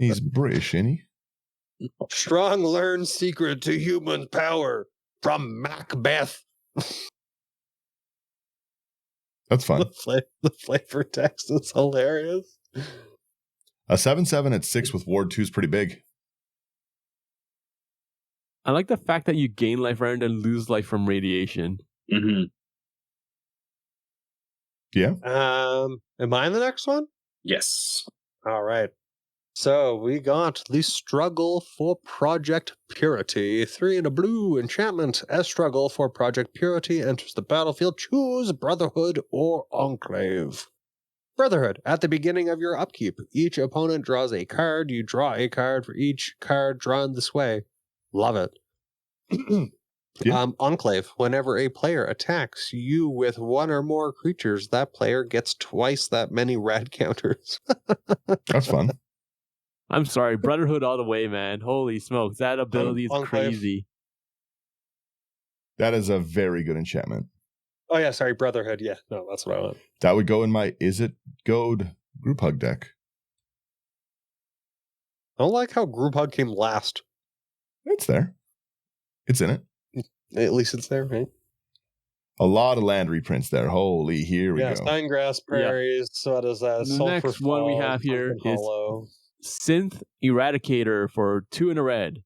He's British, ain't he? Strong learns secret to human power from Macbeth. That's fun. The flavor text is hilarious. A 7/7 at 6 with ward 2 is pretty big. I like the fact that you gain life rather than lose life from radiation. Mm-hmm. Yeah. Am I in the next one? Yes. All right. So we got the Struggle for Project Purity. 3 in a blue enchantment. As Struggle for Project Purity enters the battlefield, choose Brotherhood or Enclave. Brotherhood. At the beginning of your upkeep, each opponent draws a card. You draw a card for each card drawn this way. Love it. Yeah. Enclave. Whenever a player attacks you with 1 or more creatures, that player gets twice that many rad counters. That's fun. I'm sorry, Brotherhood all the way, man. Holy smokes, that ability is Enclave. crazy. That is a very good enchantment. Oh yeah, sorry, Brotherhood. Yeah, no, that's what I want. That would go in my Is It Goad group hug deck. I don't like how Group Hug came last. It's there. It's in it. At least it's there, right? A lot of land reprints there. Holy, here we go. Spinegrass Prairies. So what is that? The Sulfur next one we Fog, have here Sunken is Hollow. Synth Eradicator for 2 in a red.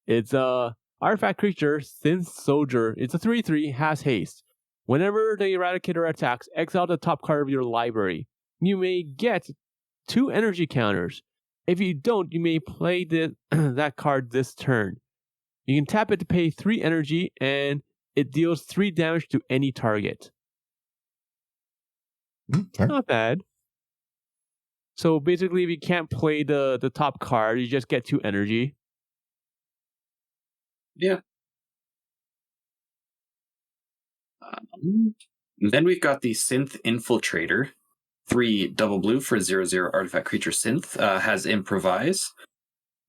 It's a artifact creature, Synth Soldier. It's a 3/3, has haste. Whenever the Eradicator attacks, exile the top card of your library. You may get 2 energy counters. If you don't, you may play that card this turn. You can tap it to pay 3 energy, and it deals 3 damage to any target. Fair. Not bad. So basically, if you can't play the top card, you just get 2 energy. Yeah. Then we've got the Synth Infiltrator. 3 double blue for 0/0 artifact creature Synth. Has Improvise.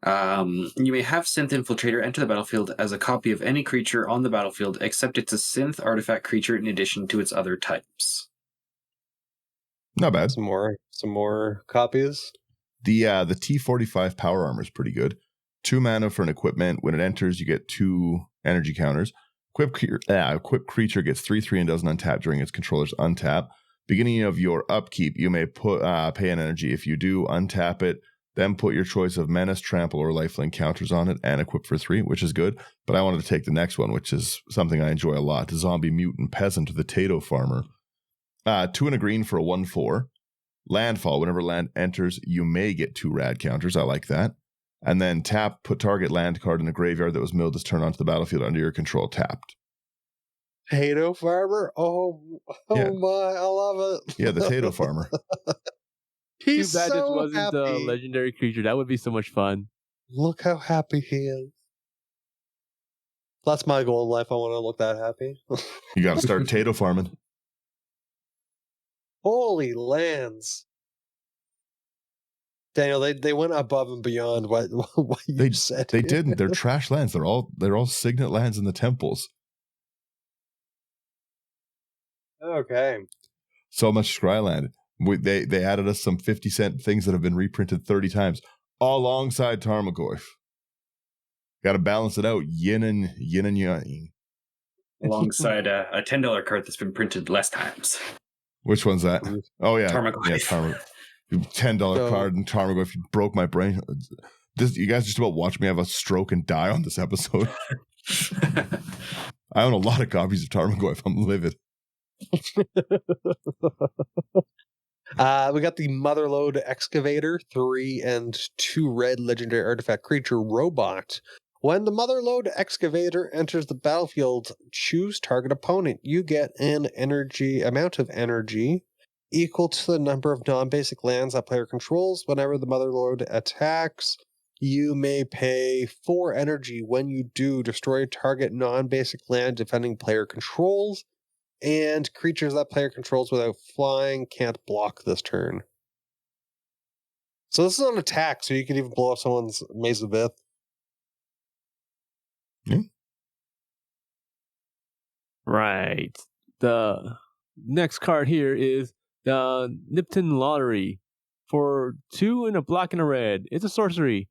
You may have Synth Infiltrator enter the battlefield as a copy of any creature on the battlefield, except it's a Synth artifact creature in addition to its other types. Not bad. Some more copies. The T45 power armor is pretty good. 2 mana for an equipment. When it enters, you get 2 energy counters. Equipped creature gets 3/3 and doesn't untap during its controller's untap. Beginning of your upkeep, you may pay an energy. If you do, untap it, then put your choice of Menace, Trample, or Lifelink counters on it and equip for 3, which is good. But I wanted to take the next one, which is something I enjoy a lot. The Zombie Mutant Peasant, the Tato Farmer. 2 and a green for a 1/4. Landfall. Whenever land enters, you may get 2 rad counters. I like that. And then tap, put target land card in a graveyard that was milled this turn onto the battlefield under your control tapped. Tato Farmer? Oh Yeah. my, I love it. Yeah, the Tato Farmer. He's Too bad so this wasn't happy. a legendary creature. That would be so much fun. Look how happy he is. That's my goal in life. I want to look that happy. You got to start Tato farming. Holy lands. Daniel, they went above and beyond what you said. They didn't. They're trash lands. They're all signet lands in the temples. Okay. So much Scryland. They added us some 50-cent things that have been reprinted 30 times alongside Tarmogoyf. Got to balance it out. Yin and yang. Alongside a $10 card that's been printed less times. Which one's that? Oh, yeah. Tarmogoyf. Yeah, Tarmogoyf. $10 card and Tarmogoyf. You broke my brain. You guys just about watched me have a stroke and die on this episode. I own a lot of copies of Tarmogoyf. I'm livid. We got the Motherlode Excavator, 3 and 2 red legendary artifact creature robot. When the Motherlode Excavator enters the battlefield, choose target opponent. You get an amount of energy equal to the number of non-basic lands that player controls. Whenever the Motherlode attacks, You may pay 4 energy. When you do, destroy target non-basic land defending player controls, and creatures that player controls without flying can't block this turn. So this is an attack, so you can even blow up someone's Maze of Ith. Yeah. Right. The next card here is the Nipton Lottery. For 2 and a black and a red, it's a sorcery.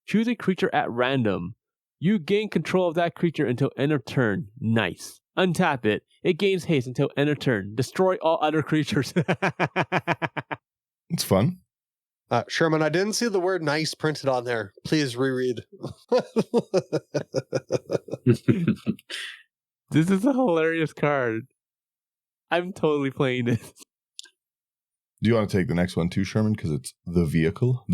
Choose a creature at random. You gain control of that creature until end of turn. Nice. Untap it. It gains haste until end of turn. Destroy all other creatures. It's fun. Sherman, I didn't see the word nice printed on there. Please reread. This is a hilarious card. I'm totally playing this. Do you want to take the next one too, Sherman? Because it's the vehicle.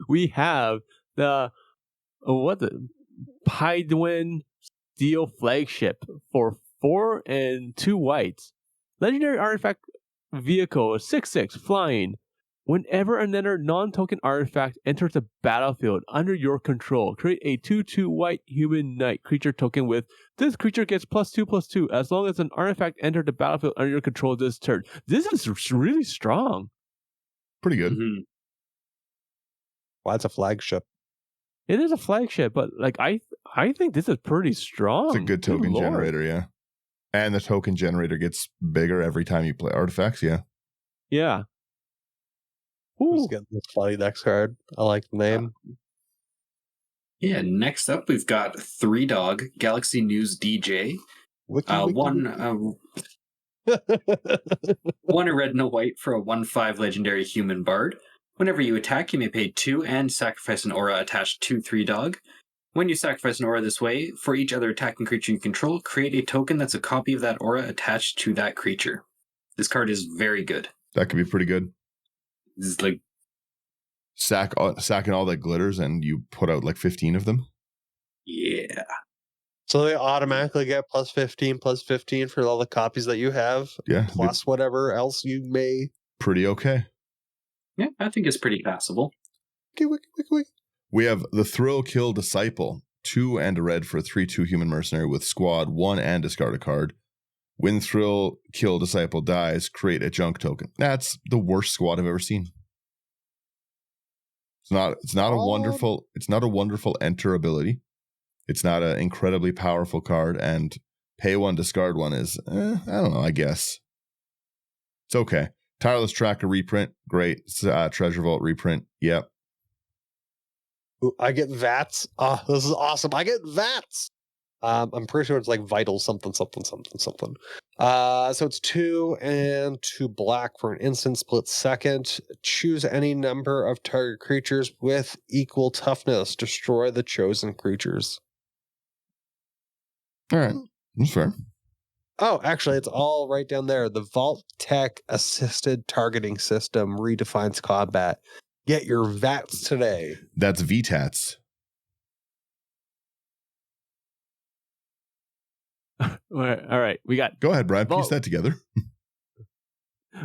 We have the Pydwin Steel Flagship for 4 and 2 whites. Legendary artifact vehicle, 6/6 flying. Whenever another non-token artifact enters the battlefield under your control, create a 2/2 white human knight creature token with this creature gets +2/+2 as long as an artifact entered the battlefield under your control this turn. This is really strong. Pretty good. Mhm. Well, that's a flagship. It is a flagship, but like I think this is pretty strong. It's a good token Lord. generator, yeah. And the token generator gets bigger every time you play artifacts, yeah. Yeah. Who's Ooh. getting this funny next card? I like the name. Yeah, next up we've got 3 Dog Galaxy News DJ. Wiki, wiki, One a red and a white for a 1/5 legendary human bard. Whenever you attack, you may pay 2 and sacrifice an aura attached to 3 Dog. When you sacrifice an aura this way, for each other attacking creature you control, create a token that's a copy of that aura attached to that creature. This card is very good. That could be pretty good. This is like Sacking all that glitters and you put out like 15 of them. yeah. So they automatically get +15/+15 for all the copies that you have, Yeah. plus whatever else you may. Pretty okay. Yeah, I think it's pretty passable. Wiki. We have the Thrill Kill Disciple, 2 and a red for a 3/2 human mercenary with squad 1 and discard a card. When Thrill Kill Disciple dies, create a junk token. That's the worst squad I've ever seen. It's not a wonderful enter ability. It's not an incredibly powerful card, and pay 1, discard 1 is I don't know, I guess. It's okay. Tireless Tracker reprint, great. Treasure Vault reprint, yep. Ooh, I get VATs. Oh, this is awesome. I get VATs. I'm pretty sure it's like vital something. So it's 2 and 2 black for an instant split second. Choose any number of target creatures with equal toughness. Destroy the chosen creatures. All right, that's fair. Oh, actually, it's all right down there. The Vault Tech Assisted Targeting System redefines combat. Get your VATs today. That's VTATs. All right. We got Go ahead, Brian. Piece that together.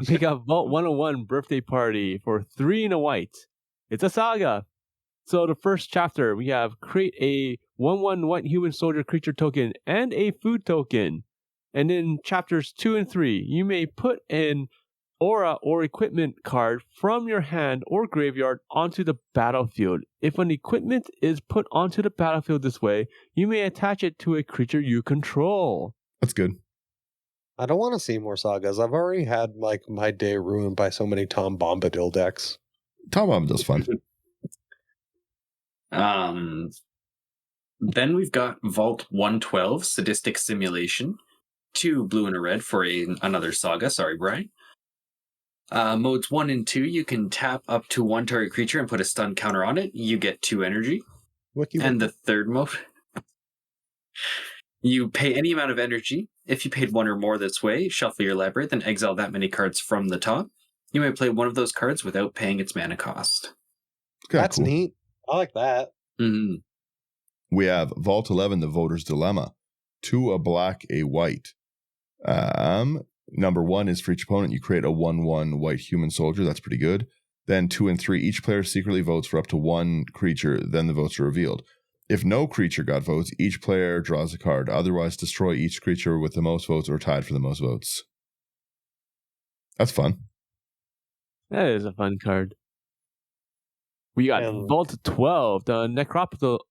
We got Vault 101 Birthday Party for 3 and a white. It's a saga. So the first chapter, we have create a 1/1 white human soldier creature token and a food token. And in chapters 2 and 3, you may put an aura or equipment card from your hand or graveyard onto the battlefield. If an equipment is put onto the battlefield this way, you may attach it to a creature you control. That's good. I don't want to see more sagas. I've already had like my day ruined by so many Tom Bombadil decks. Tom Bombadil's fun. Then we've got Vault 112 Sadistic Simulation. 2 blue and a red for another saga. Sorry, Brian. Modes 1 and 2, you can tap up to 1 target creature and put a stun counter on it. You get 2 energy. And the third mode, you pay any amount of energy. If you paid 1 or more this way, shuffle your library, then exile that many cards from the top. You may play one of those cards without paying its mana cost. That's cool. Neat. I like that. Mm-hmm. We have Vault 11, The Voter's Dilemma. 2 a black, a white. Number 1 is for each opponent, you create a 1/1 white human soldier. That's pretty good. Then 2 and 3, each player secretly votes for up to one creature, then the votes are revealed. If no creature got votes, each player draws a card. Otherwise, destroy each creature with the most votes or tied for the most votes. That's fun. That is a fun card. We got Vault 12, the Necropolis.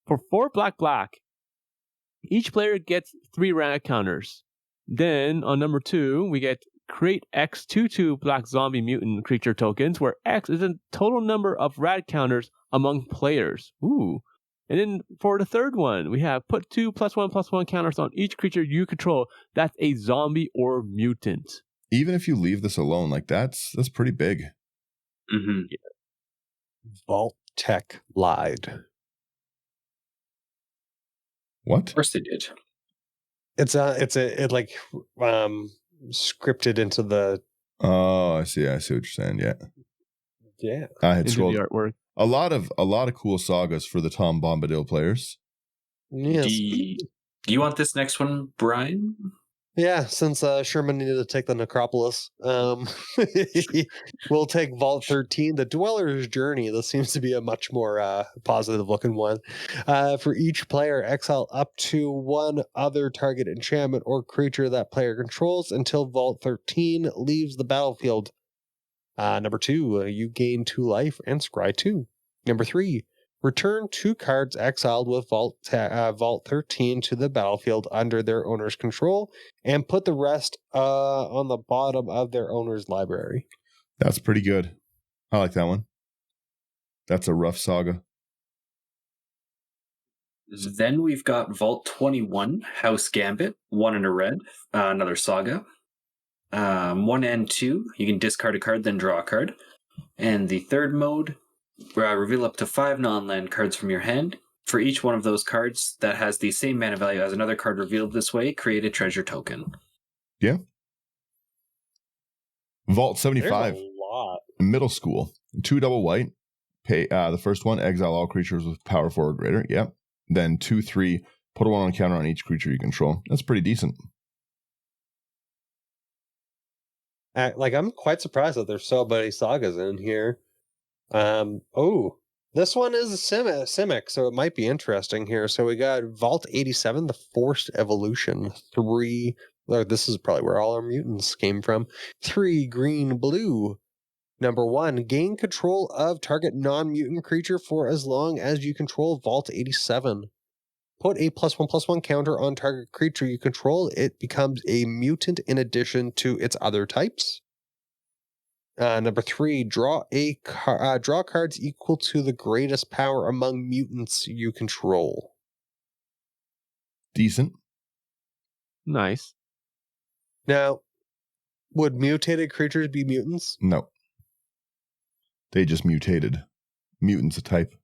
For 4 black. Each player gets 3 rad counters. Then on number 2, we get create X 2/2 black zombie mutant creature tokens, where X is the total number of rad counters among players. Ooh. And then for the third one, we have put 2 +1/+1 counters on each creature you control. That's a zombie or mutant. Even if you leave this alone, like that's pretty big. Mm-hmm. Yeah. Vault Tech lied. What? Of course they did. It's like scripted into the. Oh, I see what you're saying. Yeah. I had into scrolled the artwork. a lot of cool sagas for the Tom Bombadil players. Yes. Do you want this next one, Brian? Yeah, since Sherman needed to take the Necropolis, we'll take Vault 13, the Dweller's Journey. This seems to be a much more positive looking one. For each player, exile up to one other target enchantment or creature that player controls until Vault 13 leaves the battlefield. Number 2, you gain 2 life and scry 2. Number 3, return 2 cards exiled with Vault 13 to the battlefield under their owner's control, and put the rest on the bottom of their owner's library. That's pretty good. I like that one. That's a rough saga. Then we've got Vault 21, House Gambit, 1 and a red, another saga. 1 and 2, you can discard a card, then draw a card. And the third mode, reveal up to 5 non-land cards from your hand. For each one of those cards that has the same mana value as another card revealed this way, create a treasure token. Yeah. Vault 75. There's a lot. Middle school. 2 double white. Pay the first one, exile all creatures with power 4 or greater. Yep. Then 2/3, put a 1 on counter on each creature you control. That's pretty decent. I'm quite surprised that there's so many sagas in here. This one is a Simic, so it might be interesting here. So we got Vault 87, the Forced Evolution. 3, this is probably where all our mutants came from. 3 green, blue. Number 1, gain control of target non-mutant creature for as long as you control Vault 87. Put a +1/+1 counter on target creature you control. It becomes a mutant in addition to its other types. Number 3, draw cards equal to the greatest power among mutants you control. Decent. Nice. Now, would mutated creatures be mutants? No. They just mutated. Mutant's a type.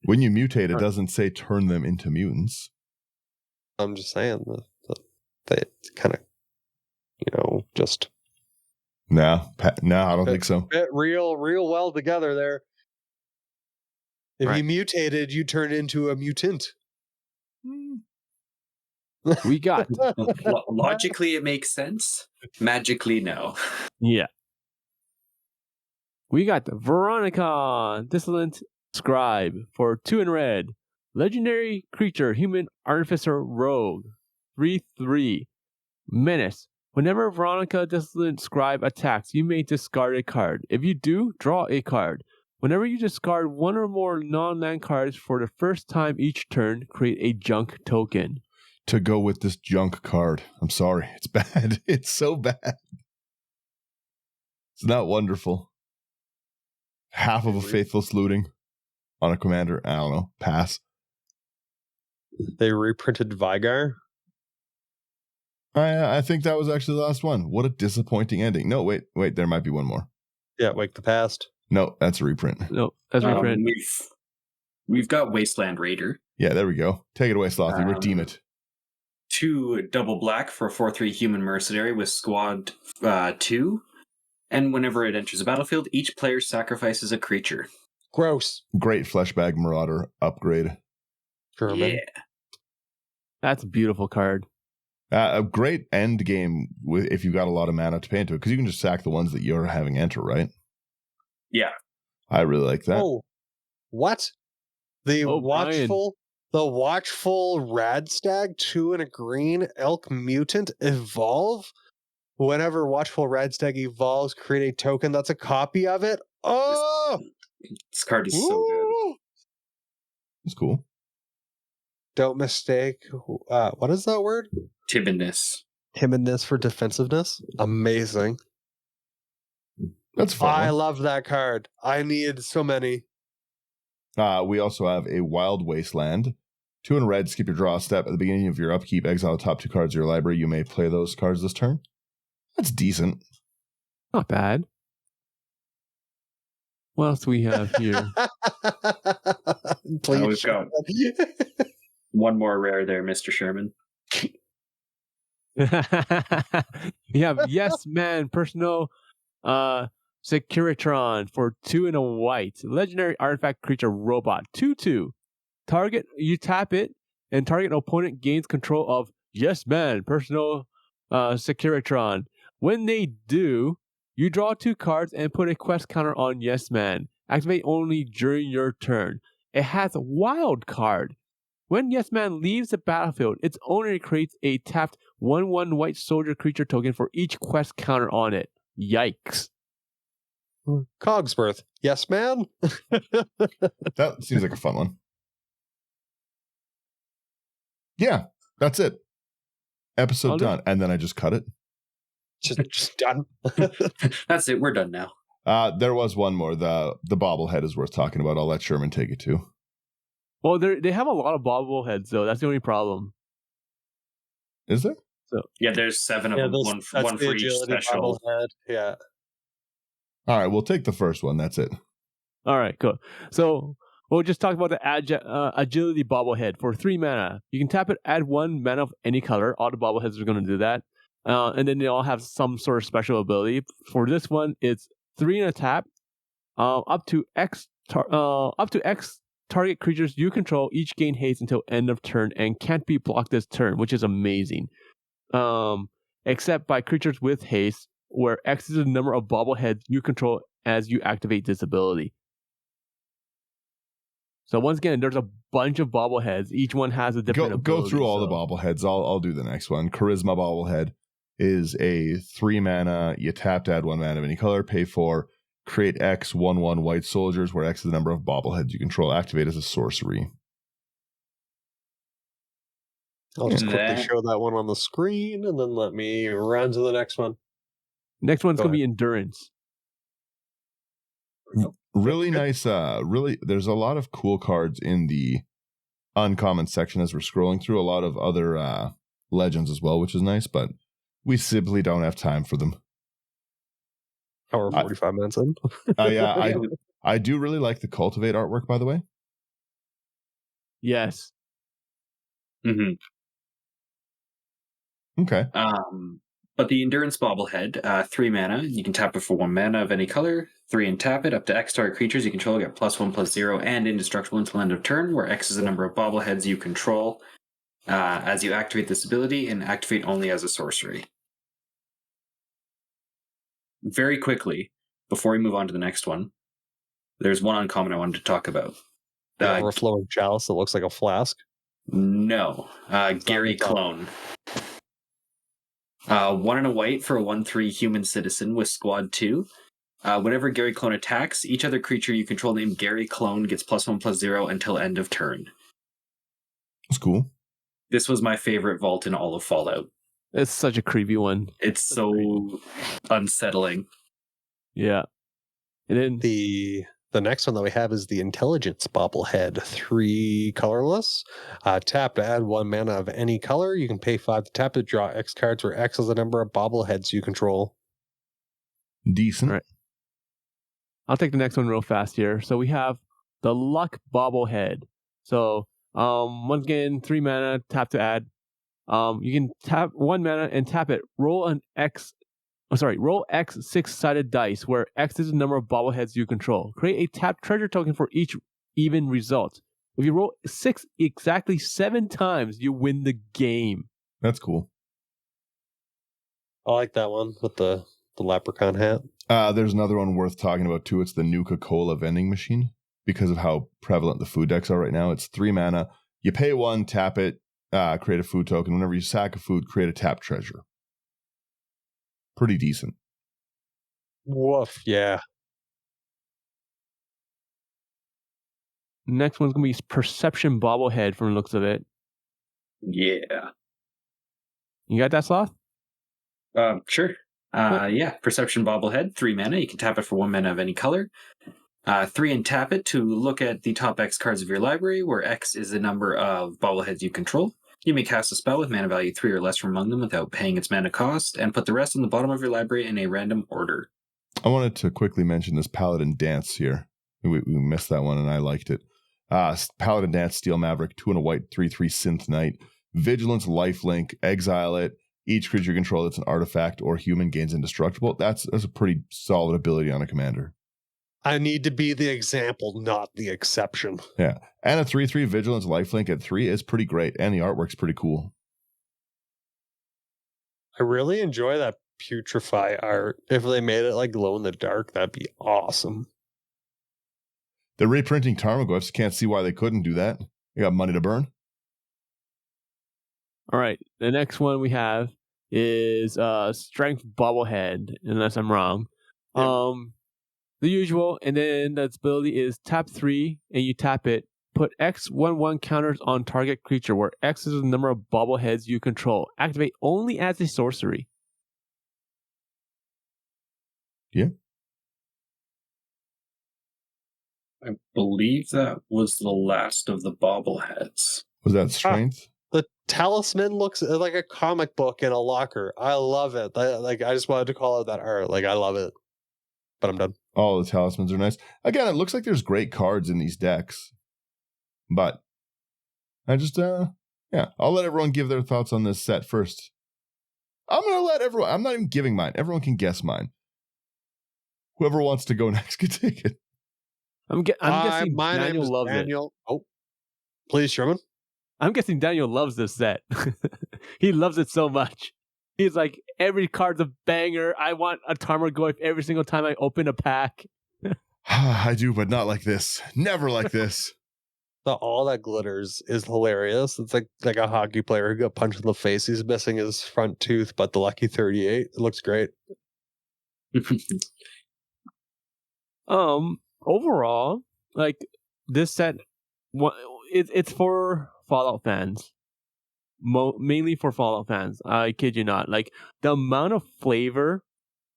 When you mutate, it doesn't say turn them into mutants. I'm just saying that kind of, just... No, I don't think so. Fit real well together there. If Right. you mutated, you turned into a mutant. We got Logically, it makes sense. Magically, no. Yeah. We got Veronica, Dissolent Scribe for 2 in red. Legendary creature, human artificer rogue. 3/3. Menace. Whenever Veronica Dissolent Scribe attacks, you may discard a card. If you do, draw a card. Whenever you discard 1 or more non-land cards for the first time each turn, create a junk token. To go with this junk card. I'm sorry. It's bad. It's so bad. It's not wonderful. Half of a faithless looting on a commander. I don't know. Pass. They reprinted Vigar. I think that was actually the last one. What a disappointing ending. No, wait. There might be one more. Yeah, Wake the Past. No, that's a reprint. No, that's reprint. We've got Wasteland Raider. Yeah, there we go. Take it away, Slothy. Redeem it. 2 double black for a 4/3 human mercenary with squad 2. And whenever it enters a battlefield, each player sacrifices a creature. Gross. Great Fleshbag Marauder upgrade. German. Yeah. That's a beautiful card. A great end game if you've got a lot of mana to pay into it, because you can just sack the ones that you're having enter, right? Yeah. I really like that. Oh, what? The watchful Radstag 2 and a green elk mutant evolve. Whenever watchful Radstag evolves, create a token that's a copy of it. Oh, this card is so good. It's cool. Don't mistake. What is that word? Timidness. Timidness for defensiveness. Amazing. That's fun. I love that card. I need so many. We also have a Wild Wasteland. 2 in red, skip your draw step. At the beginning of your upkeep, exile the top 2 cards of your library. You may play those cards this turn. That's decent. Not bad. What else do we have here? Please. We've got one more rare there, Mr. Sherman. We have Yes Man Personal Securitron for 2 and a white. Legendary artifact creature robot. 2/2. You tap it, and target opponent gains control of Yes Man Personal Securitron. When they do, you draw 2 cards and put a quest counter on Yes Man. Activate only during your turn. It has a wild card. When Yes Man leaves the battlefield, its owner creates a tapped 1/1 white soldier creature token for each quest counter on it. Yikes. Cogsworth. Yes, man. That seems like a fun one. Yeah, that's it. Episode done. And then I just cut it. Just done. That's it. We're done now. There was one more. The bobblehead is worth talking about. I'll let Sherman take it too. Well, they have a lot of bobbleheads, though. That's the only problem. Is there? So yeah, there's 7 of them. One for each special. Bobblehead. Yeah. All right, we'll take the first one. That's it. All right, cool. So we'll just talk about the agility bobblehead for 3 mana. You can tap it, add 1 mana of any color. All the bobbleheads are going to do that. And then they all have some sort of special ability. For this one, it's 3 and a tap. Up to X target creatures you control each gain haste until end of turn and can't be blocked this turn, which is amazing. Except by creatures with haste, where X is the number of bobbleheads you control as you activate this ability. So once again, there's a bunch of bobbleheads. Each one has a different ability. Go through all the bobbleheads. I'll do the next one. Charisma bobblehead is a 3 mana. You tap to add 1 mana of any color. Pay for create X 1/1 white soldiers, where X is the number of bobbleheads you control. Activate as a sorcery. I'll just quickly show that one on the screen, and then let me run to the next one. Next one's going to be Endurance. Really nice. There's a lot of cool cards in the uncommon section as we're scrolling through. A lot of other legends as well, which is nice, but we simply don't have time for them. Hour 45 minutes in. I do really like the Cultivate artwork, by the way. Yes. Mm-hmm. Okay. But the Endurance bobblehead, 3 mana. You can tap it for 1 mana of any color. 3 and tap it. Up to X target creatures you control get +1/+0 and indestructible until end of turn, where X is the number of bobbleheads you control as you activate this ability, and activate only as a sorcery. Very quickly, before we move on to the next one, there's one uncommon I wanted to talk about. The overflowing chalice that looks like a flask? No. Gary Clone. 1 and a white for a 1/3 human citizen with squad 2. Whenever Gary Clone attacks, each other creature you control named Gary Clone gets +1/+0 until end of turn. That's cool. This was my favorite vault in all of Fallout. It's such a creepy one. It's so unsettling. Yeah. And then the next one that we have is the Intelligence bobblehead. 3 colorless. Tap to add 1 mana of any color. You can pay 5 to tap to draw X cards, where X is the number of bobbleheads you control. Decent. All right. I'll take the next one real fast here. So we have the Luck bobblehead. So once again, 3 mana, tap to add. You can tap 1 mana and tap it. Roll X 6-sided dice, where X is the number of bobbleheads you control. Create a tapped treasure token for each even result. If you roll 6 exactly 7 times, you win the game. That's cool. I like that one with the leprechaun hat. There's another one worth talking about too. It's the Nuka-Cola vending machine because of how prevalent the food decks are right now. It's 3 mana. You pay 1, tap it, create a food token. Whenever you sack a food, create a tap treasure. Pretty decent. Woof, yeah. Next one's going to be Perception Bobblehead from the looks of it. Yeah. You got that, Sloth? Sure. Yeah, Perception Bobblehead, 3 mana. You can tap it for 1 mana of any color. 3 and tap it to look at the top X cards of your library, where X is the number of bobbleheads you control. You may cast a spell with mana value 3 or less from among them without paying its mana cost, and put the rest on the bottom of your library in a random order. I wanted to quickly mention this Paladin Dance here. We missed that one, and I liked it. Paladin Dance, Steel Maverick, 2 and a white, 3/3 Synth Knight. Vigilance, lifelink, exile it. Each creature you control that's an artifact or human gains indestructible. That's a pretty solid ability on a commander. I need to be the example, not the exception. Yeah. And a 3/3 Vigilance lifelink at 3 is pretty great. And the artwork's pretty cool. I really enjoy that Putrefy art. If they made it like glow in the dark, that'd be awesome. They're reprinting Tarmogoyfs. Can't see why they couldn't do that. You got money to burn. All right. The next one we have is Strength Bobblehead, unless I'm wrong. Yeah. The usual, and then the ability is tap 3, and you tap it. Put X/1/1 counters on target creature, where X is the number of bobbleheads you control. Activate only as a sorcery. Yeah. I believe that was the last of the bobbleheads. Was that strength? The talisman looks like a comic book in a locker. I love it. I just wanted to call out that art. I love it. But I'm done. All the talismans are nice. Again, it looks like there's great cards in these decks. But I just, I'll let everyone give their thoughts on this set first. I'm going to let everyone, I'm not even giving mine. Everyone can guess mine. Whoever wants to go next can take it. I'm guessing my Daniel name is loves Daniel. Oh, please, Sherman. I'm guessing Daniel loves this set. He loves it so much. He's like, every card's a banger. I want a Tarmogoyf every single time I open a pack. I do, but not like this. Never like this. All that glitters is hilarious. It's like a hockey player who got punched in the face. He's missing his front tooth, but the lucky 38. It looks great. Overall, like this set, it's for Fallout fans. Mainly for Fallout fans. I kid you not. Like the amount of flavor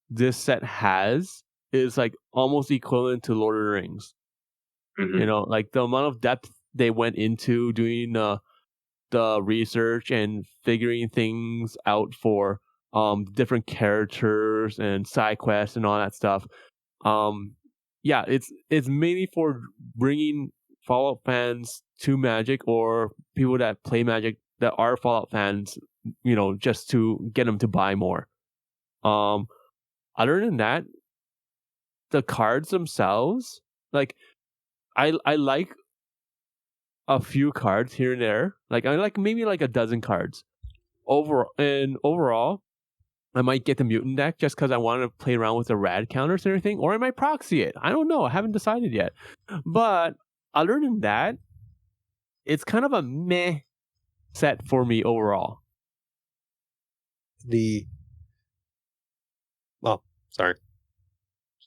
this set has is like almost equivalent to Lord of the Rings. Mm-hmm. You know, like the amount of depth they went into doing the research and figuring things out for different characters and side quests and all that stuff. Yeah, it's mainly for bringing Fallout fans to Magic, or people that play Magic that are Fallout fans, you know, just to get them to buy more. Other than that, the cards themselves, like I like a few cards here and there. Like I like maybe like a dozen cards. Overall, I might get the mutant deck just because I want to play around with the rad counters and everything, or I might proxy it. I don't know. I haven't decided yet. But other than that, it's kind of a meh set for me overall. Sorry.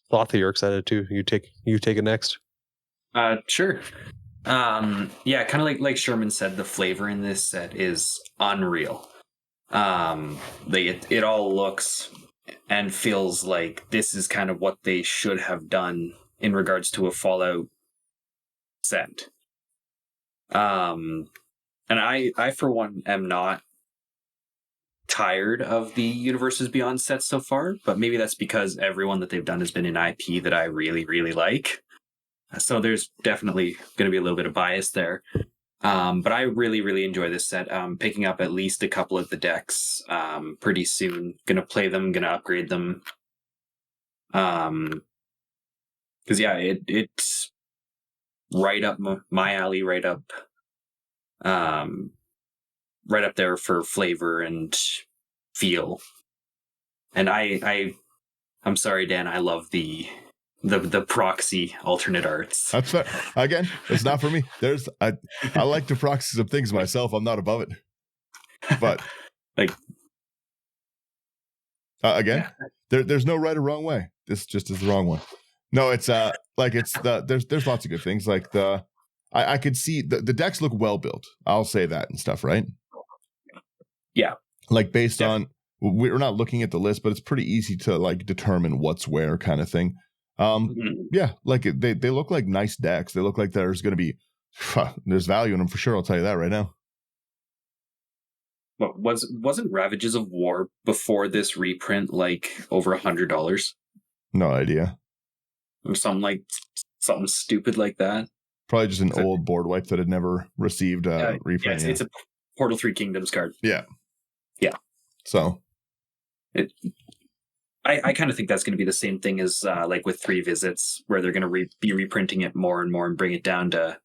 Thought you're excited too. You take it next. Sure. Yeah, kind of like Sherman said, the flavor in this set is unreal. It all looks and feels like this is kind of what they should have done in regards to a Fallout set. And I for one am not tired of the Universes Beyond sets so far, but maybe that's because everyone that they've done has been an IP that I really, really like. So there's definitely going to be a little bit of bias there. But I really, really enjoy this set. Picking up at least a couple of the decks pretty soon. Going to play them, going to upgrade them. Because, yeah, it's right up my alley, right up there for flavor and feel. And I'm sorry, Dan. I love the proxy alternate arts. That's fair. Again, it's not for me. I like to proxy some things myself. I'm not above it. But like again, there's no right or wrong way. This just is the wrong one. No, it's there's lots of good things. Like I could see the decks look well built. I'll say that and stuff, right? Yeah. Like based on we're not looking at the list, but it's pretty easy to like determine what's where kind of thing. Yeah, like they look like nice decks. They look like there's going to be there's value in them for sure. I'll tell you that right now. What wasn't Ravages of War before this reprint like over $100? No idea. Or something stupid like that. Probably just an old board wipe that had never received a reprint. Yeah, it's a Portal 3 Kingdoms card. Yeah. So I kind of think that's going to be the same thing as like with 3 Visits, where they're going to be reprinting it more and more and bring it down to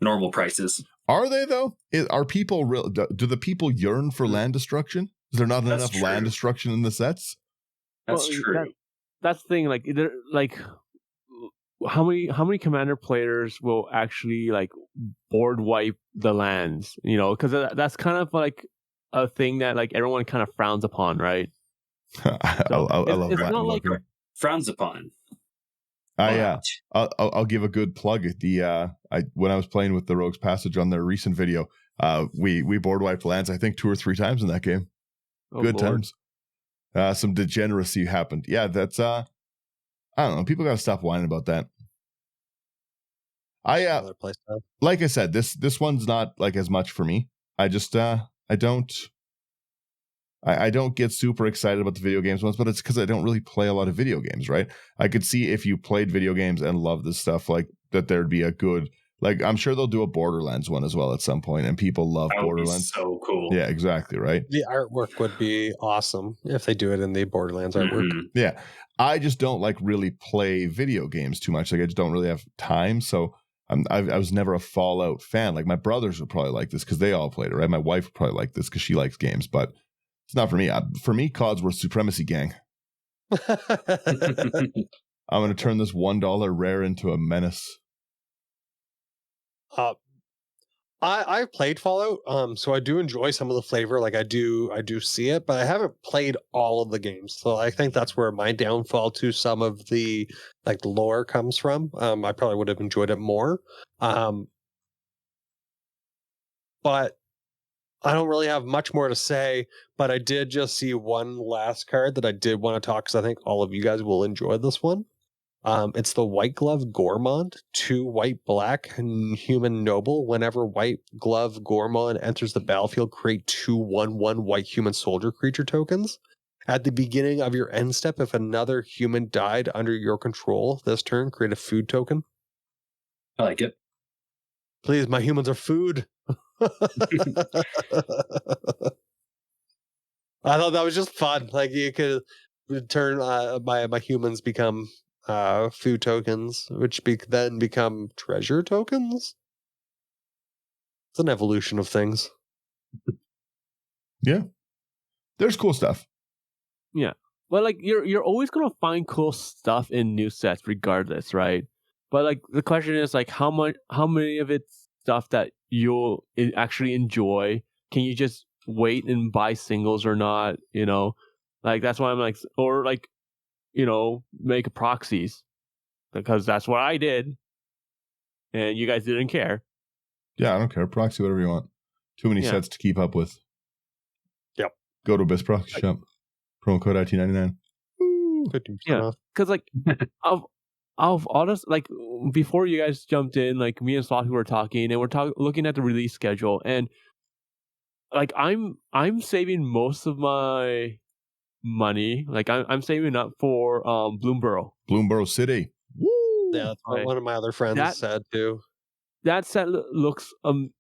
normal prices. Are they though? Are people real? Do the people yearn for land destruction? Is there not enough land destruction in the sets? That's true. That's the thing. Like, how many commander players will actually like board wipe the lands? You know, because that's kind of like a thing that like everyone kind of frowns upon, right? I love it's that. not like frowns upon. I'll give a good plug. When I was playing with the Rogue's Passage on their recent video, we board wiped lands I think 2 or 3 times in that game. Good times. Some degeneracy happened. Yeah, that's I don't know. People got to stop whining about that. Like I said, this one's not like as much for me. I just I don't get super excited about the video games ones, but it's because I don't really play a lot of video games, right? I could see if you played video games and love this stuff, like that there'd be a good, like I'm sure they'll do a Borderlands one as well at some point, and people love Borderlands. So cool. Yeah, exactly, right? The artwork would be awesome if they do it in the Borderlands artwork. Yeah, I just don't like really play video games too much. Like I just don't really have time, so I was never a Fallout fan. Like my brothers would probably like this because they all played it, right? My wife would probably like this because she likes games, but it's not for me. For me, COD's were Supremacy Gang. I'm going to turn this $1 rare into a menace. I've played Fallout, so I do enjoy some of the flavor. Like I do see it, but I haven't played all of the games. So I think that's where my downfall to some of the like lore comes from. I probably would have enjoyed it more. But I don't really have much more to say, but I did just see one last card that I did want to talk because I think all of you guys will enjoy this one. It's the White Glove Gourmand, 2 white black human noble. Whenever White Glove Gourmand enters the battlefield, create 2 1/1 white human soldier creature tokens. At the beginning of your end step, if another human died under your control this turn, create a food token. I like it. Please, my humans are food. I thought that was just fun. Like you could turn my humans become food tokens, which then become treasure tokens. It's an evolution of things. Yeah, there's cool stuff. Yeah, but like you're always gonna find cool stuff in new sets, regardless, right? But like the question is like how many of it's stuff that you'll actually enjoy? Can you just wait and buy singles or not? You know, like that's why I'm like, or like, you know, make proxies because that's what I did, and you guys didn't care. Yeah, I don't care. Proxy whatever you want. Too many sets to keep up with. Yep. Go to Best Proxy Shop. Promo code IT99. Yeah, because like of honest, like before you guys jumped in, like me and Sloppy were talking, and we're looking at the release schedule, and like I'm saving most of my money. Like I'm saving up for Bloomborough City. Woo! Yeah, that's what one of my other friends said too. That set looks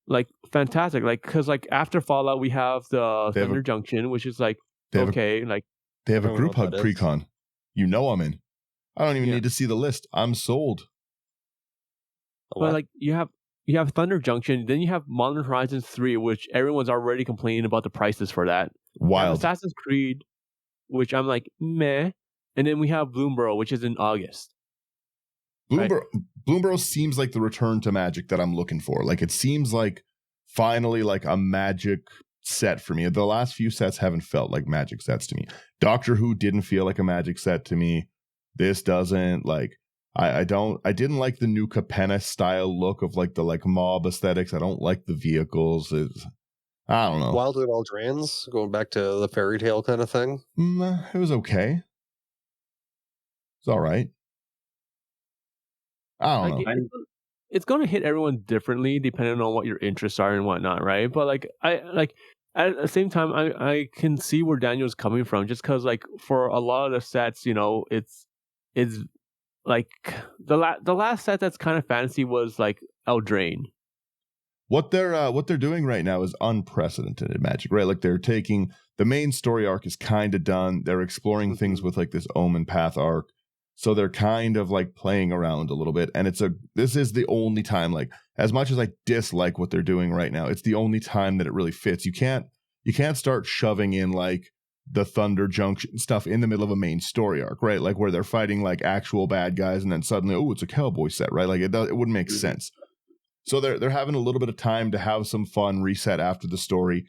like fantastic. Like because like after Fallout we have the Thunder Junction, which is like they have a group hug pre-con. You know I'm in. I don't even need to see the list. I'm sold. But like you have Thunder Junction, then you have Modern Horizons 3, which everyone's already complaining about the prices for that. Wild. Assassin's Creed, which I'm like meh, and then we have Bloomborough, which is in August. Bloomborough seems like the return to Magic that I'm looking for. Like it seems like finally like a Magic set for me. The last few sets haven't felt like Magic sets to me. Doctor Who didn't feel like a Magic set to me. This doesn't. Like I didn't like the new Capenna style look of like the like mob aesthetics. I don't like the vehicles. I don't know. Wildwood Eldrains, going back to the fairy tale kind of thing. It was okay. It's all right. I don't know. It's going to hit everyone differently depending on what your interests are and whatnot, right? But like at the same time, I can see where Daniel's coming from, just because like for a lot of the sets, you know, it's like the last set that's kind of fantasy was like Eldraine. What they're doing right now is unprecedented in Magic, right? Like they're taking the main story arc is kind of done. They're exploring things with like this Omen Path arc. So they're kind of like playing around a little bit. And this is the only time, like as much as I dislike what they're doing right now, it's the only time that it really fits. You can't start shoving in like the Thunder Junction stuff in the middle of a main story arc, right? Like where they're fighting like actual bad guys and then suddenly, oh, it's a cowboy set, right? Like it wouldn't make sense. So they're having a little bit of time to have some fun, reset after the story.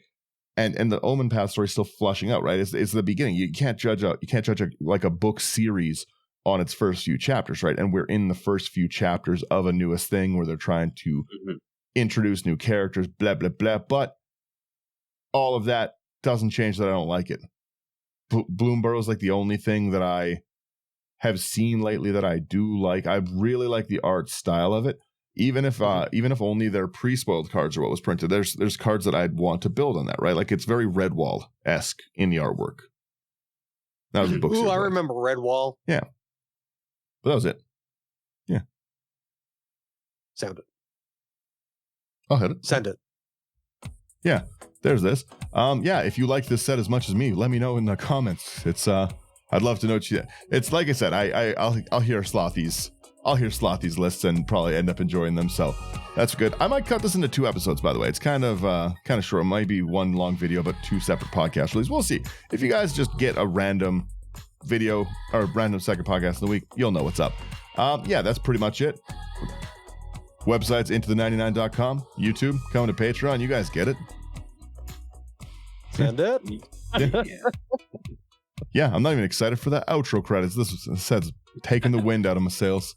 And the Omen Path story is still flushing out, right? It's the beginning. You can't judge like a book series on its first few chapters, right? And we're in the first few chapters of a newest thing where they're trying to introduce new characters, blah, blah, blah. But all of that doesn't change that I don't like it. Bloomborough is like the only thing that I have seen lately that I do like. I really like the art style of it. Even if only their pre-spoiled cards are what was printed, there's cards that I'd want to build on that, right? Like it's very Redwall-esque in the artwork. That was a book series. I remember Redwall. Yeah. But that was it. Yeah. Sound it. I'll hit it. Send it. Yeah. There's this. Yeah, if you like this set as much as me, let me know in the comments. It's I'd love to know what you. It's like I said, I'll hear Slothy's lists and probably end up enjoying them. So that's good. I might cut this into 2 episodes, by the way. It's kind of short. It might be one long video, but 2 separate podcast releases. We'll see. If you guys just get a random video or random second podcast in the week, you'll know what's up. Yeah, that's pretty much it. Websites intothe99.com, YouTube, coming to Patreon. You guys get it. Send it. Yeah. Yeah, I'm not even excited for the outro credits. This says taking the wind out of my sails.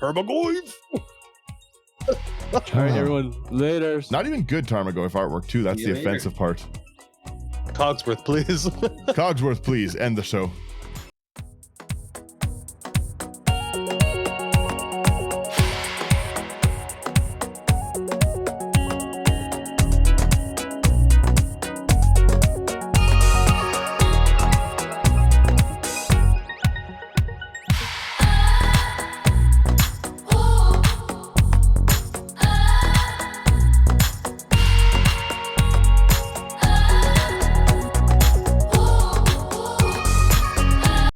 Tarmogoyf! All right, everyone. Later. Not even good Tarmogoyf artwork, too. That's the offensive part. Cogsworth, please. Cogsworth, please. End the show.